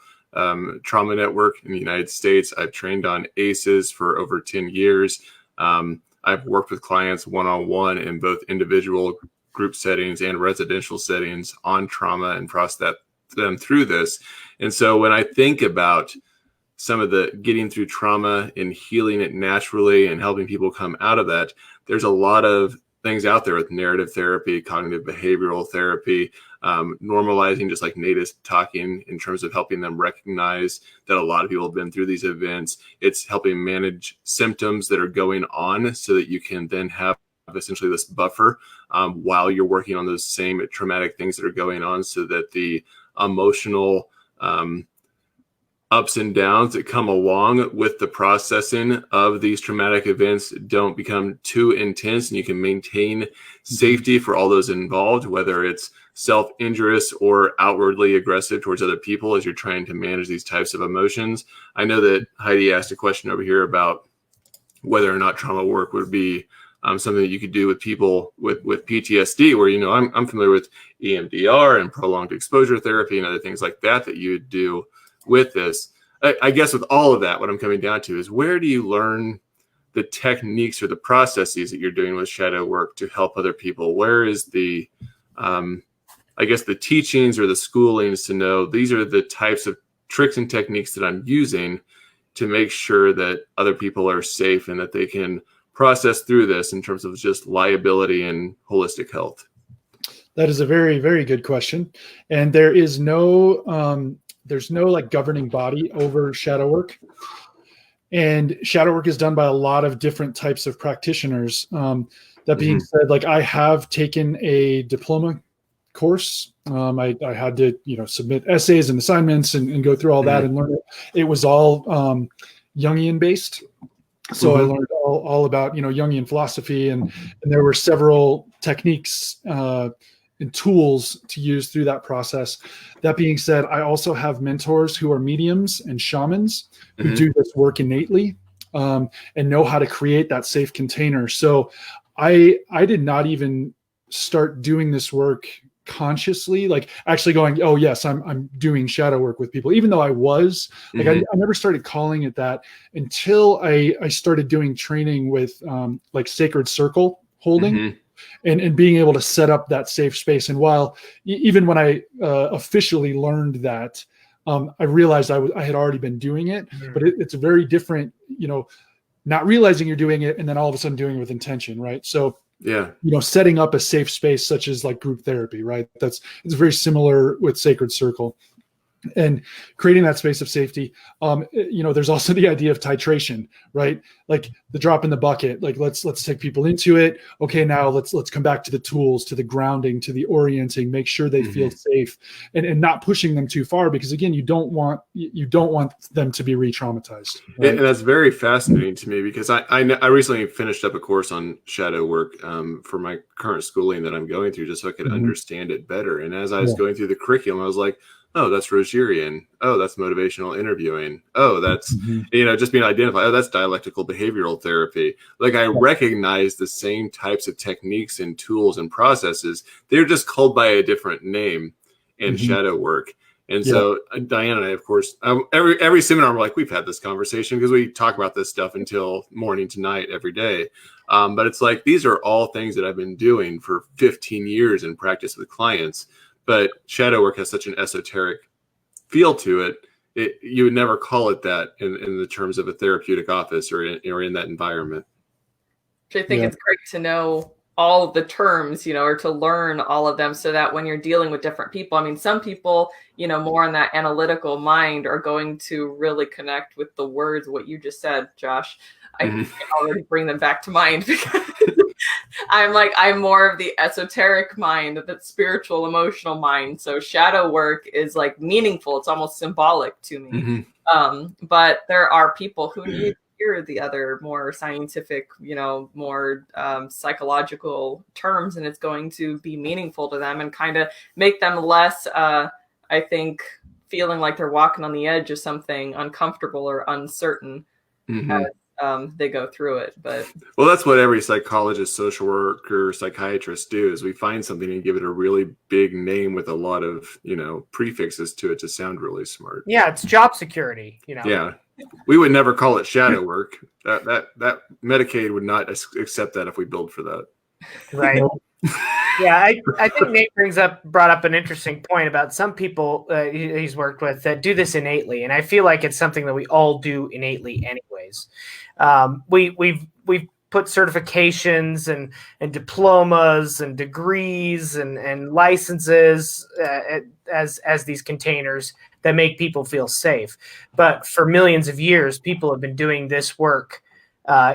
Trauma Network in the United States. I've trained on ACEs for over 10 years. I've worked with clients one-on-one in both individual group settings and residential settings on trauma and process them through this. And so when I think about some of the getting through trauma and healing it naturally and helping people come out of that, there's a lot of things out there with narrative therapy, cognitive behavioral therapy, normalizing, just like Nate is talking, in terms of helping them recognize that a lot of people have been through these events. It's helping manage symptoms that are going on so that you can then have essentially this buffer while you're working on those same traumatic things that are going on, so that the emotional ups and downs that come along with the processing of these traumatic events don't become too intense, and you can maintain safety for all those involved, whether it's self-injurious or outwardly aggressive towards other people as you're trying to manage these types of emotions. I know that Heidi asked a question over here about whether or not trauma work would be something that you could do with people with PTSD, where, I'm familiar with EMDR and prolonged exposure therapy and other things like that you would do with this. I guess with all of that, what I'm coming down to is, where do you learn the techniques or the processes that you're doing with shadow work to help other people? Where is the, I guess, the teachings or the schoolings to know these are the types of tricks and techniques that I'm using to make sure that other people are safe and that they can process through this in terms of just liability and holistic health? That is a very, very good question. And there is no, there's no like governing body over shadow work. And shadow work is done by a lot of different types of practitioners. That being said, like I have taken a diploma course. I had to, submit essays and assignments and go through all that and learn it. It was all Jungian based. So I learned all about, Jungian philosophy, and there were several techniques and tools to use through that process. That being said, I also have mentors who are mediums and shamans who do this work innately and know how to create that safe container. So I did not even start doing this work consciously, like actually going, oh yes, I'm doing shadow work with people, even though I was like, I never started calling it that until I started doing training with like sacred circle holding and being able to set up that safe space. And while even when I officially learned that, I realized I had already been doing it, but it's a very different, not realizing you're doing it and then all of a sudden doing it with intention, right? So setting up a safe space such as like group therapy, right? It's very similar with Sacred Circle. And creating that space of safety. There's also the idea of titration, right? Like the drop in the bucket. Like let's take people into it. Okay, now let's come back to the tools, to the grounding, to the orienting. Make sure they feel safe, and not pushing them too far, because again, you don't want them to be re-traumatized. Right? And that's very fascinating to me, because I recently finished up a course on shadow work for my current schooling that I'm going through, just so I could understand it better. And as I was going through the curriculum, I was like, oh, that's Rogerian. Oh, that's motivational interviewing. Oh, that's, just being identified. Oh, that's dialectical behavioral therapy. Like I recognize the same types of techniques and tools and processes. They're just called by a different name in shadow work. And so Diane and I, of course, every seminar, we're like, we've had this conversation because we talk about this stuff until morning to night every day. But it's like, these are all things that I've been doing for 15 years in practice with clients. But shadow work has such an esoteric feel to it. You would never call it that in the terms of a therapeutic office or in that environment. I think it's great to know all of the terms, or to learn all of them, so that when you're dealing with different people, I mean, some people, more on that analytical mind are going to really connect with the words, what you just said, Josh. I can already bring them back to mind, because I'm more of the esoteric mind, that spiritual, emotional mind. So shadow work is like meaningful. It's almost symbolic to me. But there are people who need to hear the other more scientific, more psychological terms, and it's going to be meaningful to them and kind of make them less, I think, feeling like they're walking on the edge of something uncomfortable or uncertain. They go through it. But that's what every psychologist, social worker, psychiatrist do, is we find something and give it a really big name with a lot of prefixes to it to sound really smart. It's job security. We would never call it shadow work. That Medicaid would not accept that if we billed for that. Right. I think Nate brought up an interesting point about some people he's worked with that do this innately, and I feel like it's something that we all do innately, anyways. We've put certifications and diplomas and degrees and licenses as these containers that make people feel safe. But for millions of years, people have been doing this work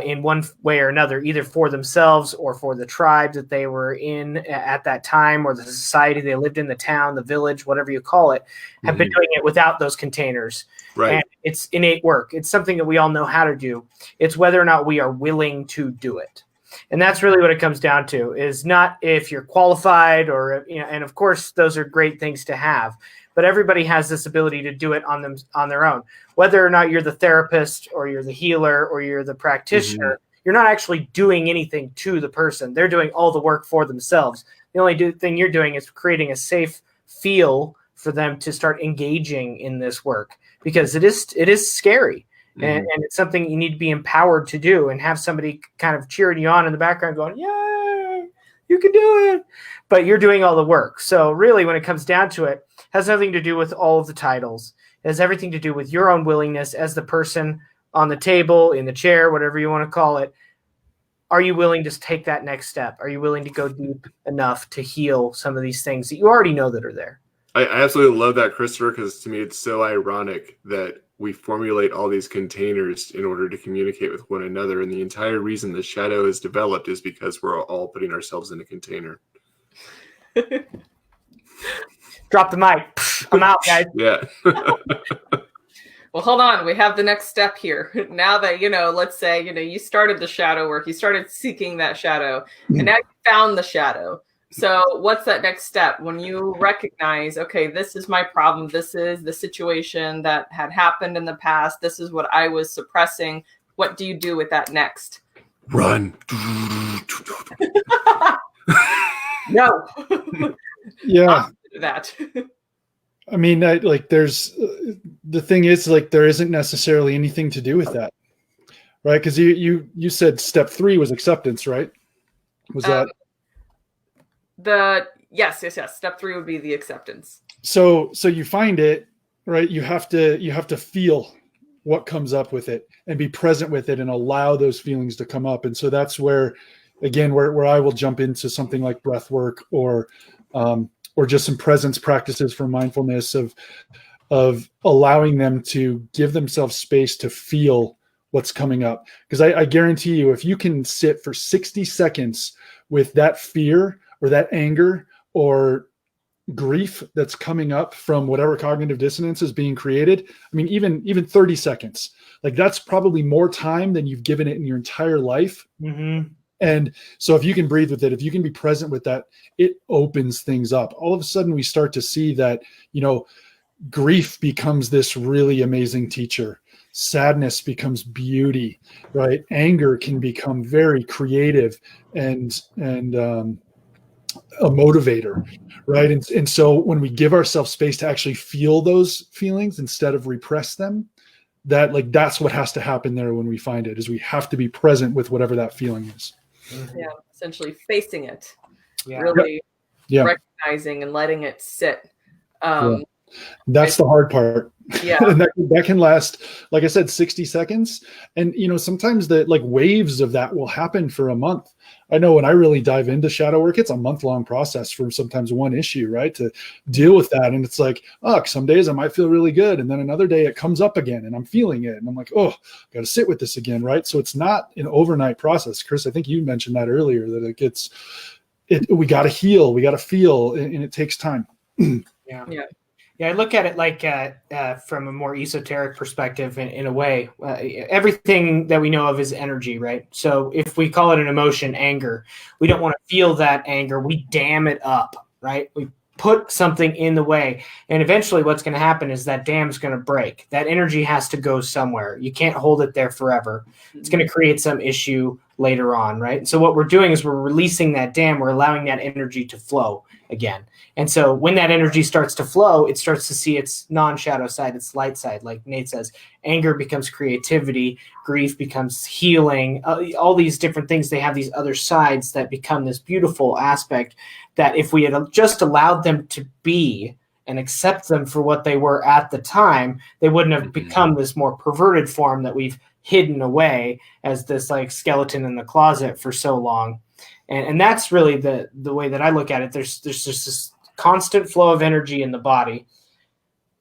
in one way or another, either for themselves or for the tribe that they were in at that time, or the society they lived in, the town, the village, whatever you call it, have been doing it without those containers. Right. And it's innate work. It's something that we all know how to do. It's whether or not we are willing to do it. And that's really what it comes down to, is not if you're qualified or, and of course, those are great things to have. But everybody has this ability to do it on their own. Whether or not you're the therapist or you're the healer or you're the practitioner, you're not actually doing anything to the person. They're doing all the work for themselves. The only thing you're doing is creating a safe feel for them to start engaging in this work. because it is scary. And it's something you need to be empowered to do, and have somebody kind of cheering you on in the background going, yeah, you can do it. But you're doing all the work. So really, when it comes down to it, has nothing to do with all of the titles. It has everything to do with your own willingness as the person on the table, in the chair, whatever you want to call it. Are you willing to take that next step? Are you willing to go deep enough to heal some of these things that you already know that are there? I absolutely love that, Christopher, because to me it's so ironic that we formulate all these containers in order to communicate with one another. And the entire reason the shadow is developed is because we're all putting ourselves in a container. Drop the mic. I'm out, guys. Yeah. Well, hold on. We have the next step here. Now that, let's say, you started the shadow work, you started seeking that shadow, and now you found the shadow. So what's that next step when you recognize, okay, this is my problem. This is the situation that had happened in the past. This is what I was suppressing. What do you do with that next? Run. No. Yeah. That. I mean, there's the thing is, there isn't necessarily anything to do with that, right? Because you said step 3 was acceptance, right? Was that? Yes. Step 3 would be the acceptance. So you find it, right? You have to feel what comes up with it and be present with it and allow those feelings to come up. And so that's where, again, where I will jump into something like breath work or just some presence practices for mindfulness of allowing them to give themselves space to feel what's coming up. Because I guarantee you, if you can sit for 60 seconds with that fear or that anger or grief that's coming up from whatever cognitive dissonance is being created, I mean, even 30 seconds, that's probably more time than you've given it in your entire life. Mm-hmm. And so if you can breathe with it, if you can be present with that, it opens things up. All of a sudden we start to see that, grief becomes this really amazing teacher. Sadness becomes beauty, right? Anger can become very creative and a motivator, right? And so when we give ourselves space to actually feel those feelings instead of repress them, that's what has to happen there when we find it, is we have to be present with whatever that feeling is. Yeah, essentially facing it, Yeah. really Yeah. recognizing and letting it sit. That's the hard part. Yeah. And that can last, like I said, 60 seconds. And, sometimes the waves of that will happen for a month. I know when I really dive into shadow work, it's a month-long process for sometimes one issue, right? To deal with that. And it's like, some days I might feel really good. And then another day it comes up again and I'm feeling it. And I'm like, got to sit with this again, right? So it's not an overnight process. Chris, I think you mentioned that earlier, that we got to heal, we got to feel, and it takes time. Yeah. Yeah, I look at it from a more esoteric perspective in a way. Everything that we know of is energy, right? So if we call it an emotion, anger, we don't want to feel that anger. We dam it up, right? We put something in the way. And eventually what's going to happen is that dam's going to break. That energy has to go somewhere. You can't hold it there forever. It's going to create some issue later on, right? So what we're doing is we're releasing that dam. We're allowing that energy to flow again. And so when that energy starts to flow, it starts to see its non-shadow side, its light side. Like Nate says, anger becomes creativity, grief becomes healing, all these different things. They have these other sides that become this beautiful aspect that if we had just allowed them to be and accept them for what they were at the time, they wouldn't have become this more perverted form that we've hidden away as this skeleton in the closet for so long. And that's really the way that I look at it. There's just this constant flow of energy in the body.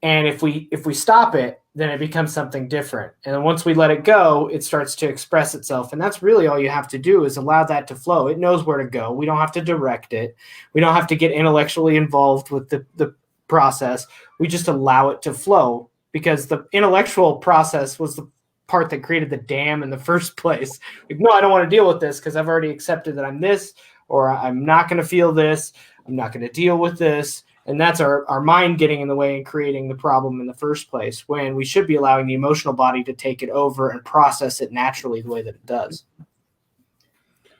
And if we stop it, then it becomes something different. And then once we let it go, it starts to express itself. And that's really all you have to do is allow that to flow. It knows where to go. We don't have to direct it. We don't have to get intellectually involved with the process. We just allow it to flow, because the intellectual process was the part that created the dam in the first place. No, I don't want to deal with this because I've already accepted that I'm this, or I'm not going to feel this. I'm not going to deal with this. And that's our mind getting in the way and creating the problem in the first place, when we should be allowing the emotional body to take it over and process it naturally the way that it does.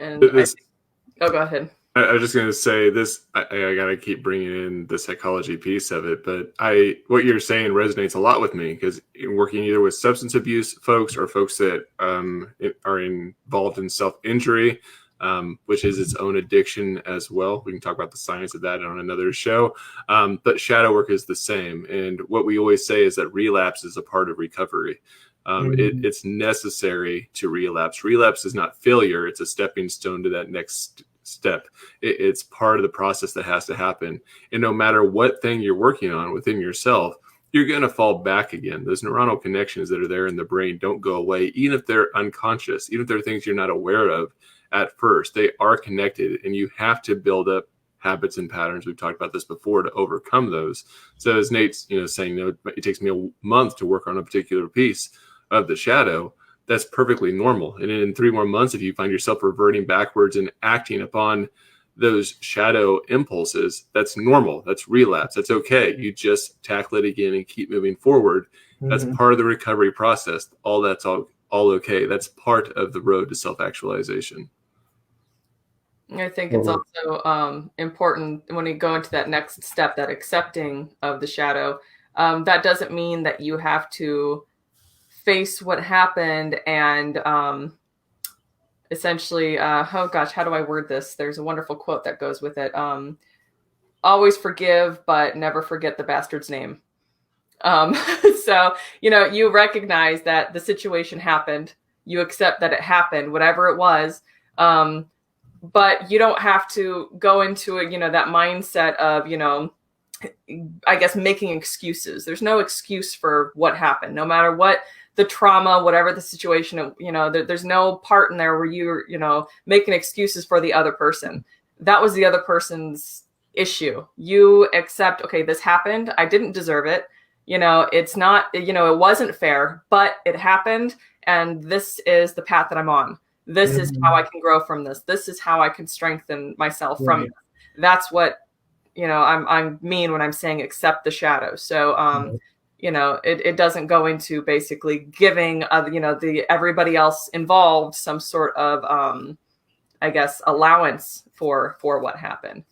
And go ahead. I was just going to say this. I got to keep bringing in the psychology piece of it, but what you're saying resonates a lot with me, because working either with substance abuse folks or folks that are involved in self-injury, which is its own addiction as well. We can talk about the science of that on another show. But shadow work is the same. And what we always say is that relapse is a part of recovery. It's necessary to relapse. Relapse is not failure. It's a stepping stone to that next step. It's part of the process that has to happen. And no matter what thing you're working on within yourself, you're going to fall back again. Those neuronal connections that are there in the brain don't go away, even if they're unconscious, even if they're things you're not aware of at first. They are connected, and you have to build up habits and patterns. We've talked about this before, to overcome those. So as Nate's saying, it takes me a month to work on a particular piece of the shadow. That's perfectly normal. And in 3 more months, if you find yourself reverting backwards and acting upon those shadow impulses, that's normal. That's relapse. That's okay. You just tackle it again and keep moving forward. That's part of the recovery process. That's all okay. That's part of the road to self-actualization. I think it's also important when you go into that next step, that accepting of the shadow. That doesn't mean that you have to face what happened and essentially, oh gosh, how do I word this? There's a wonderful quote that goes with it. Always forgive, but never forget the bastard's name. So, you recognize that the situation happened. You accept that it happened, whatever it was. But you don't have to go into it, that mindset of, I guess, making excuses. There's no excuse for what happened, no matter what the trauma, whatever the situation, there's no part in there where you're, making excuses for the other person. That was the other person's issue. You accept, okay, this happened. I didn't deserve it. It's not, it wasn't fair, but it happened. And this is the path that I'm on. This is how I can grow from this. This is how I can strengthen myself from this. That's what, I mean when I'm saying accept the shadow. So, it doesn't go into basically giving, everybody else involved some sort of, I guess, allowance for what happened.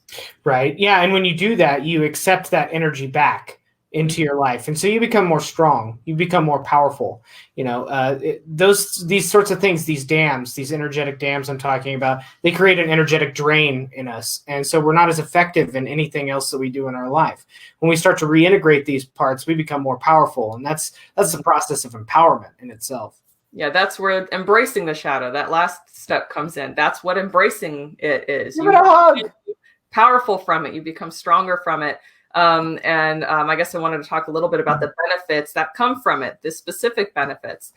Right. Yeah. And when you do that, you accept that energy back into your life. And so you become more strong, you become more powerful. These sorts of things, these dams, these energetic dams I'm talking about, they create an energetic drain in us. And so we're not as effective in anything else that we do in our life. When we start to reintegrate these parts, we become more powerful. And that's the process of empowerment in itself. Yeah, that's where embracing the shadow, that last step comes in. That's what embracing it is. Give it a hug. Powerful from it. You become stronger from it. I guess I wanted to talk a little bit about the benefits that come from it, the specific benefits,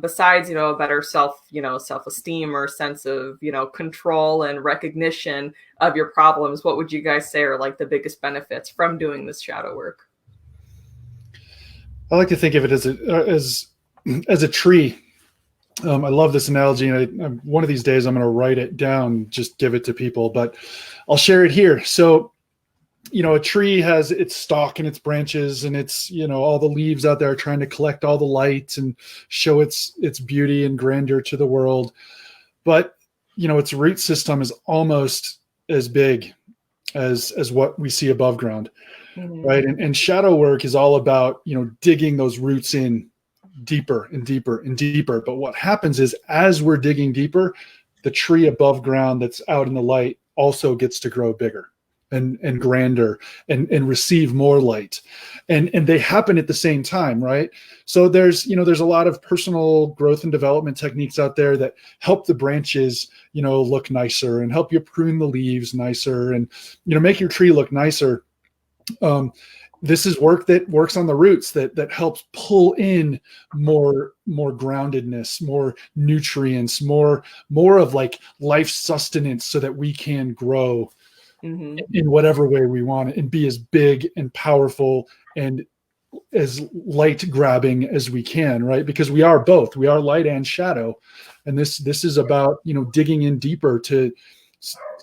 besides, a better self-esteem or sense of, control and recognition of your problems. What would you guys say are like the biggest benefits from doing this shadow work? I like to think of it as a tree. I love this analogy. And one of these days I'm going to write it down, just give it to people, but I'll share it here. So, a tree has its stalk and its branches and its, all the leaves out there trying to collect all the light and show its beauty and grandeur to the world. But, its root system is almost as big as what we see above ground. Mm-hmm. Right. And shadow work is all about, digging those roots in deeper and deeper and deeper. But what happens is, as we're digging deeper, the tree above ground that's out in the light also gets to grow bigger and grander and receive more light. And they happen at the same time, right? So there's a lot of personal growth and development techniques out there that help the branches, look nicer and help you prune the leaves nicer and, make your tree look nicer. This is work that works on the roots that helps pull in more groundedness, more nutrients, more of like life sustenance so that we can grow in whatever way we want it and be as big and powerful and as light grabbing as we can, right? Because we are both, we are light and shadow. And this is about, digging in deeper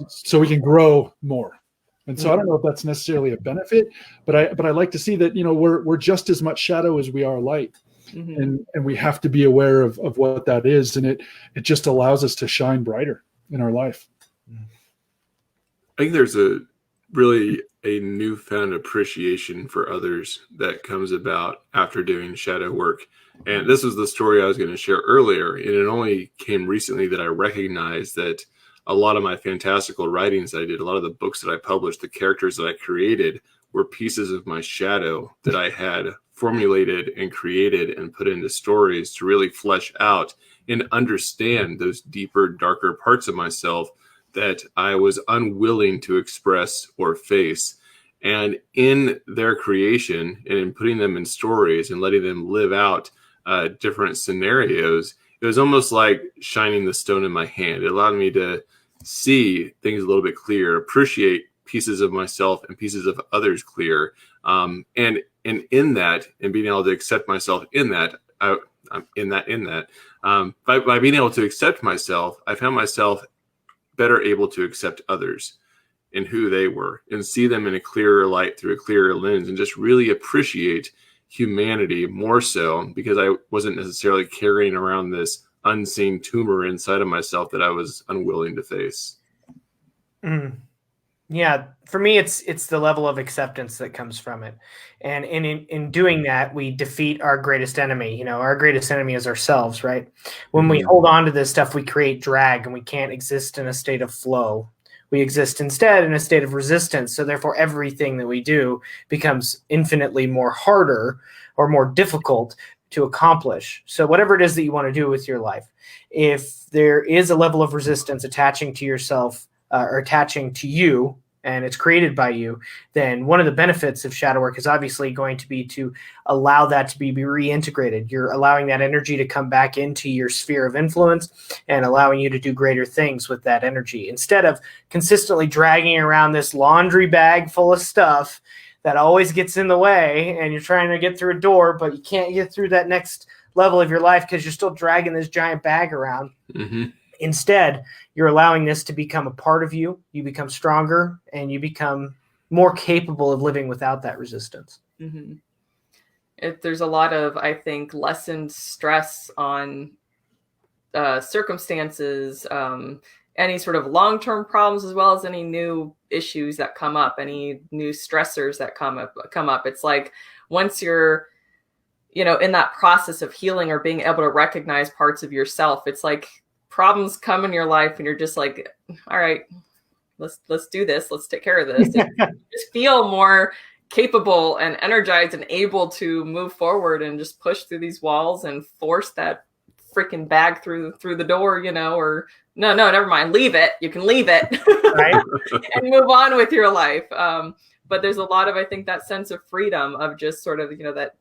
so we can grow more. And so I don't know if that's necessarily a benefit, but I like to see that, we're just as much shadow as we are light. And we have to be aware of what that is. And it just allows us to shine brighter in our life. I think there's a really a newfound appreciation for others that comes about after doing shadow work. And this was the story I was going to share earlier. And it only came recently that I recognized that a lot of my fantastical writings I did, a lot of the books that I published, the characters that I created were pieces of my shadow that I had formulated and created and put into stories to really flesh out and understand those deeper, darker parts of myself that I was unwilling to express or face. And in their creation and in putting them in stories and letting them live out different scenarios, it was almost like shining the stone in my hand. It allowed me to see things a little bit clearer, appreciate pieces of myself and pieces of others clear. And in that, and being able to accept myself in that, by being able to accept myself, I found myself better able to accept others and who they were and see them in a clearer light through a clearer lens and just really appreciate humanity more so, because I wasn't necessarily carrying around this unseen tumor inside of myself that I was unwilling to face. Yeah, for me, it's the level of acceptance that comes from it. And in doing that, we defeat our greatest enemy. You know, our greatest enemy is ourselves, right? When we hold on to this stuff, we create drag and we can't exist in a state of flow. We exist instead in a state of resistance. So therefore, everything that we do becomes infinitely more harder or more difficult to accomplish. So whatever it is that you want to do with your life, if there is a level of resistance attaching to yourself, or attaching to you, and it's created by you, then one of the benefits of shadow work is obviously going to be to allow that to be reintegrated. You're allowing that energy to come back into your sphere of influence and allowing you to do greater things with that energy. Instead of consistently dragging around this laundry bag full of stuff that always gets in the way, and you're trying to get through a door, but you can't get through that next level of your life because you're still dragging this giant bag around. Instead, you're allowing this to become a part of you. You become stronger and you become more capable of living without that resistance. There's a lot of, I think, lessened stress on circumstances, any sort of long-term problems, as well as any new issues that come up, any new stressors that come up. It's like once you're, in that process of healing or being able to recognize parts of yourself, it's like problems come in your life and you're just like, all right, let's do this. Let's take care of this. And just feel more capable and energized and able to move forward and just push through these walls and force that freaking bag through the door, or no, never mind. Leave it. You can leave it Right? and move on with your life. But there's a lot of, I think, that sense of freedom of just sort of, that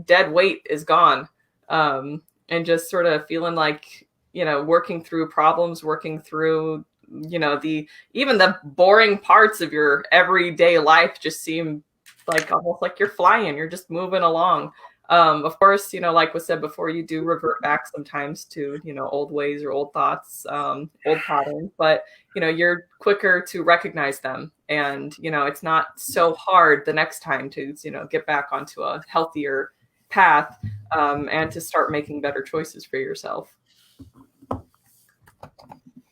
dead weight is gone. And just sort of feeling like, working through problems, working through, even the boring parts of your everyday life just seem like almost like you're flying, you're just moving along. Of course, like was said before, you do revert back sometimes to, old ways or old thoughts, old patterns, but, you're quicker to recognize them. And, it's not so hard the next time to, get back onto a healthier path, and to start making better choices for yourself.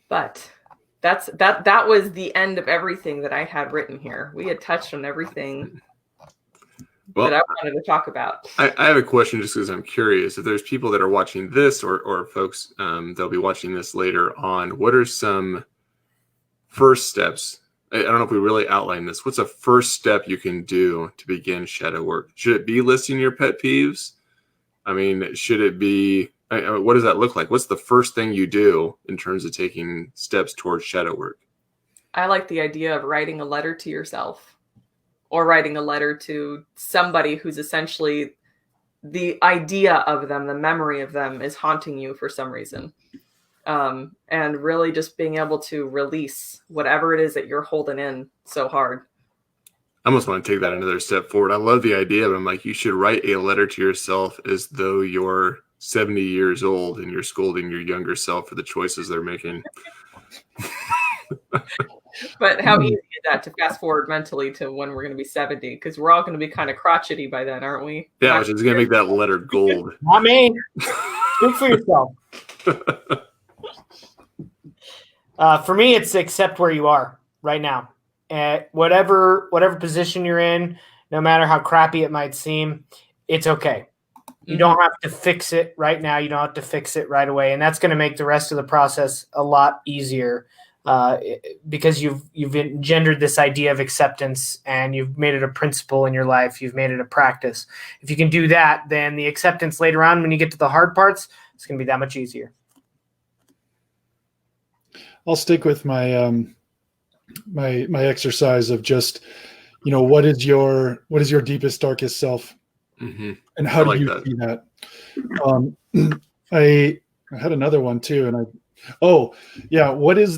But that was the end of everything that I had written here. We had touched on everything that I wanted to talk about. I have a question just because I'm curious. If there's people that are watching this or folks that'll be watching this later on, what are some first steps? I don't know if we really outline this. What's a first step you can do to begin shadow work? Should it be listing your pet peeves? I mean, should it be... what does that look like? What's the first thing you do in terms of taking steps towards shadow work? I like the idea of writing a letter to yourself or writing a letter to somebody who's essentially the idea of them, the memory of them is haunting you for some reason. And really just being able to release whatever it is that you're holding in so hard. I almost want to take that another step forward. I love the idea, but I'm like, you should write a letter to yourself as though you're 70 years old and you're scolding your younger self for the choices they're making. But how easy is that to fast forward mentally to when we're going to be 70? Because we're all going to be kind of crotchety by then, aren't we? Yeah, which is going to make that letter gold. Not me. Speak for yourself. For me, it's accept where you are right now. at whatever position you're in, no matter how crappy it might seem, it's okay. You don't have to fix it right now. You don't have to fix it right away. And that's going to make the rest of the process a lot easier because you've engendered this idea of acceptance and you've made it a principle in your life. You've made it a practice. If you can do that, then the acceptance later on, when you get to the hard parts, it's going to be that much easier. I'll stick with my my exercise of just, what is your deepest, darkest self, and how do you see that? I had another one too, and what is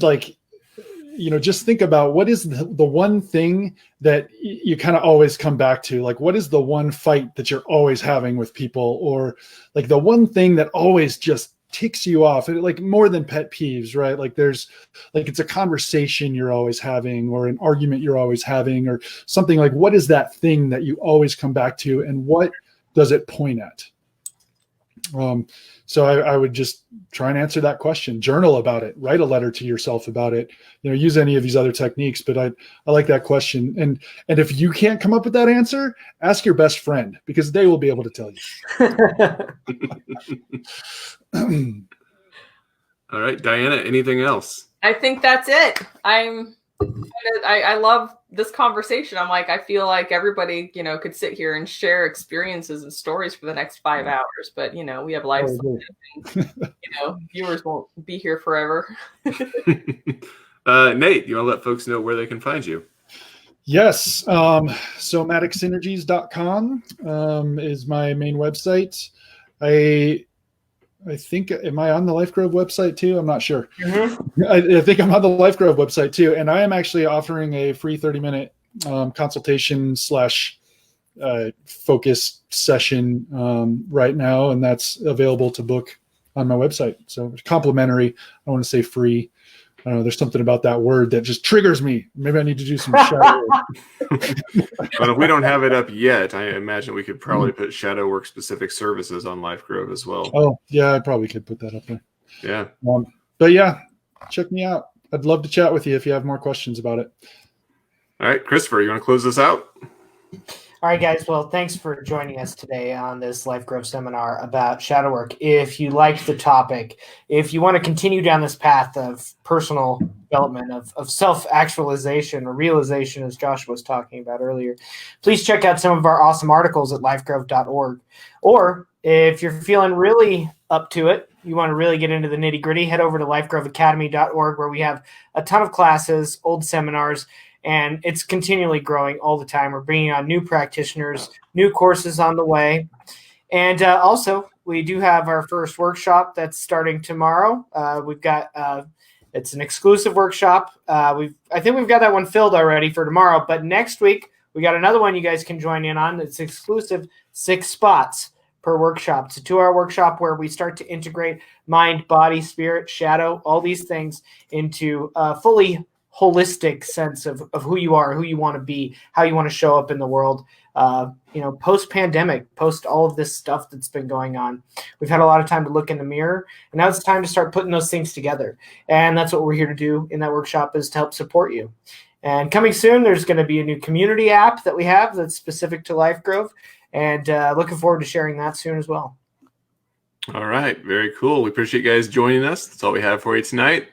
just think about what is the one thing that you kind of always come back to, like what is the one fight that you're always having with people, or like the one thing that always just ticks you off, like more than pet peeves, right? Like there's like it's a conversation you're always having, or an argument you're always having, or something. Like what is that thing that you always come back to, and what does it point at? So I would just try and answer that question, journal about it, write a letter to yourself about it, use any of these other techniques. But I like that question. And if you can't come up with that answer, ask your best friend, because they will be able to tell you. All right, Diana, anything else? I think that's it. I love this conversation. I'm like, I feel like everybody, could sit here and share experiences and stories for the next 5 hours, but we have lives, and, viewers won't be here forever. Nate, you want to let folks know where they can find you? Yes. Somaticsynergies.com is my main website. I think, am I on the LifeGrove website too? I'm not sure. Mm-hmm. I think I'm on the LifeGrove website too. And I am actually offering a free 30-minute consultation / focus session right now. And that's available to book on my website. So it's complimentary. I want to say free. I don't know. There's something about that word that just triggers me. Maybe I need to do some shadow work. But if we don't have it up yet, I imagine we could probably put shadow work specific services on LifeGrove as well. Oh, yeah, I probably could put that up there. Yeah. But yeah, check me out. I'd love to chat with you if you have more questions about it. All right, Christopher, you want to close this out? All right, guys. Well, thanks for joining us today on this LifeGrove seminar about shadow work. If you liked the topic, if you want to continue down this path of personal development, of self-actualization or realization, as Josh was talking about earlier, please check out some of our awesome articles at lifegrove.org. Or if you're feeling really up to it, you want to really get into the nitty-gritty, head over to lifegroveacademy.org, where we have a ton of classes, old seminars, and it's continually growing all the time. We're bringing on new practitioners, new courses on the way. And also, we do have our first workshop that's starting tomorrow. We've got it's an exclusive workshop. I think we've got that one filled already for tomorrow. But next week, we got another one you guys can join in on. It's exclusive, 6 spots per workshop. It's a 2-hour workshop where we start to integrate mind, body, spirit, shadow, all these things into fully holistic sense of who you are, who you want to be, how you want to show up in the world, post-pandemic, post all of this stuff that's been going on. We've had a lot of time to look in the mirror, and now it's time to start putting those things together. And that's what we're here to do in that workshop, is to help support you. And coming soon, there's going to be a new community app that we have that's specific to LifeGrove, and looking forward to sharing that soon as well. All right. Very cool. We appreciate you guys joining us. That's all we have for you tonight.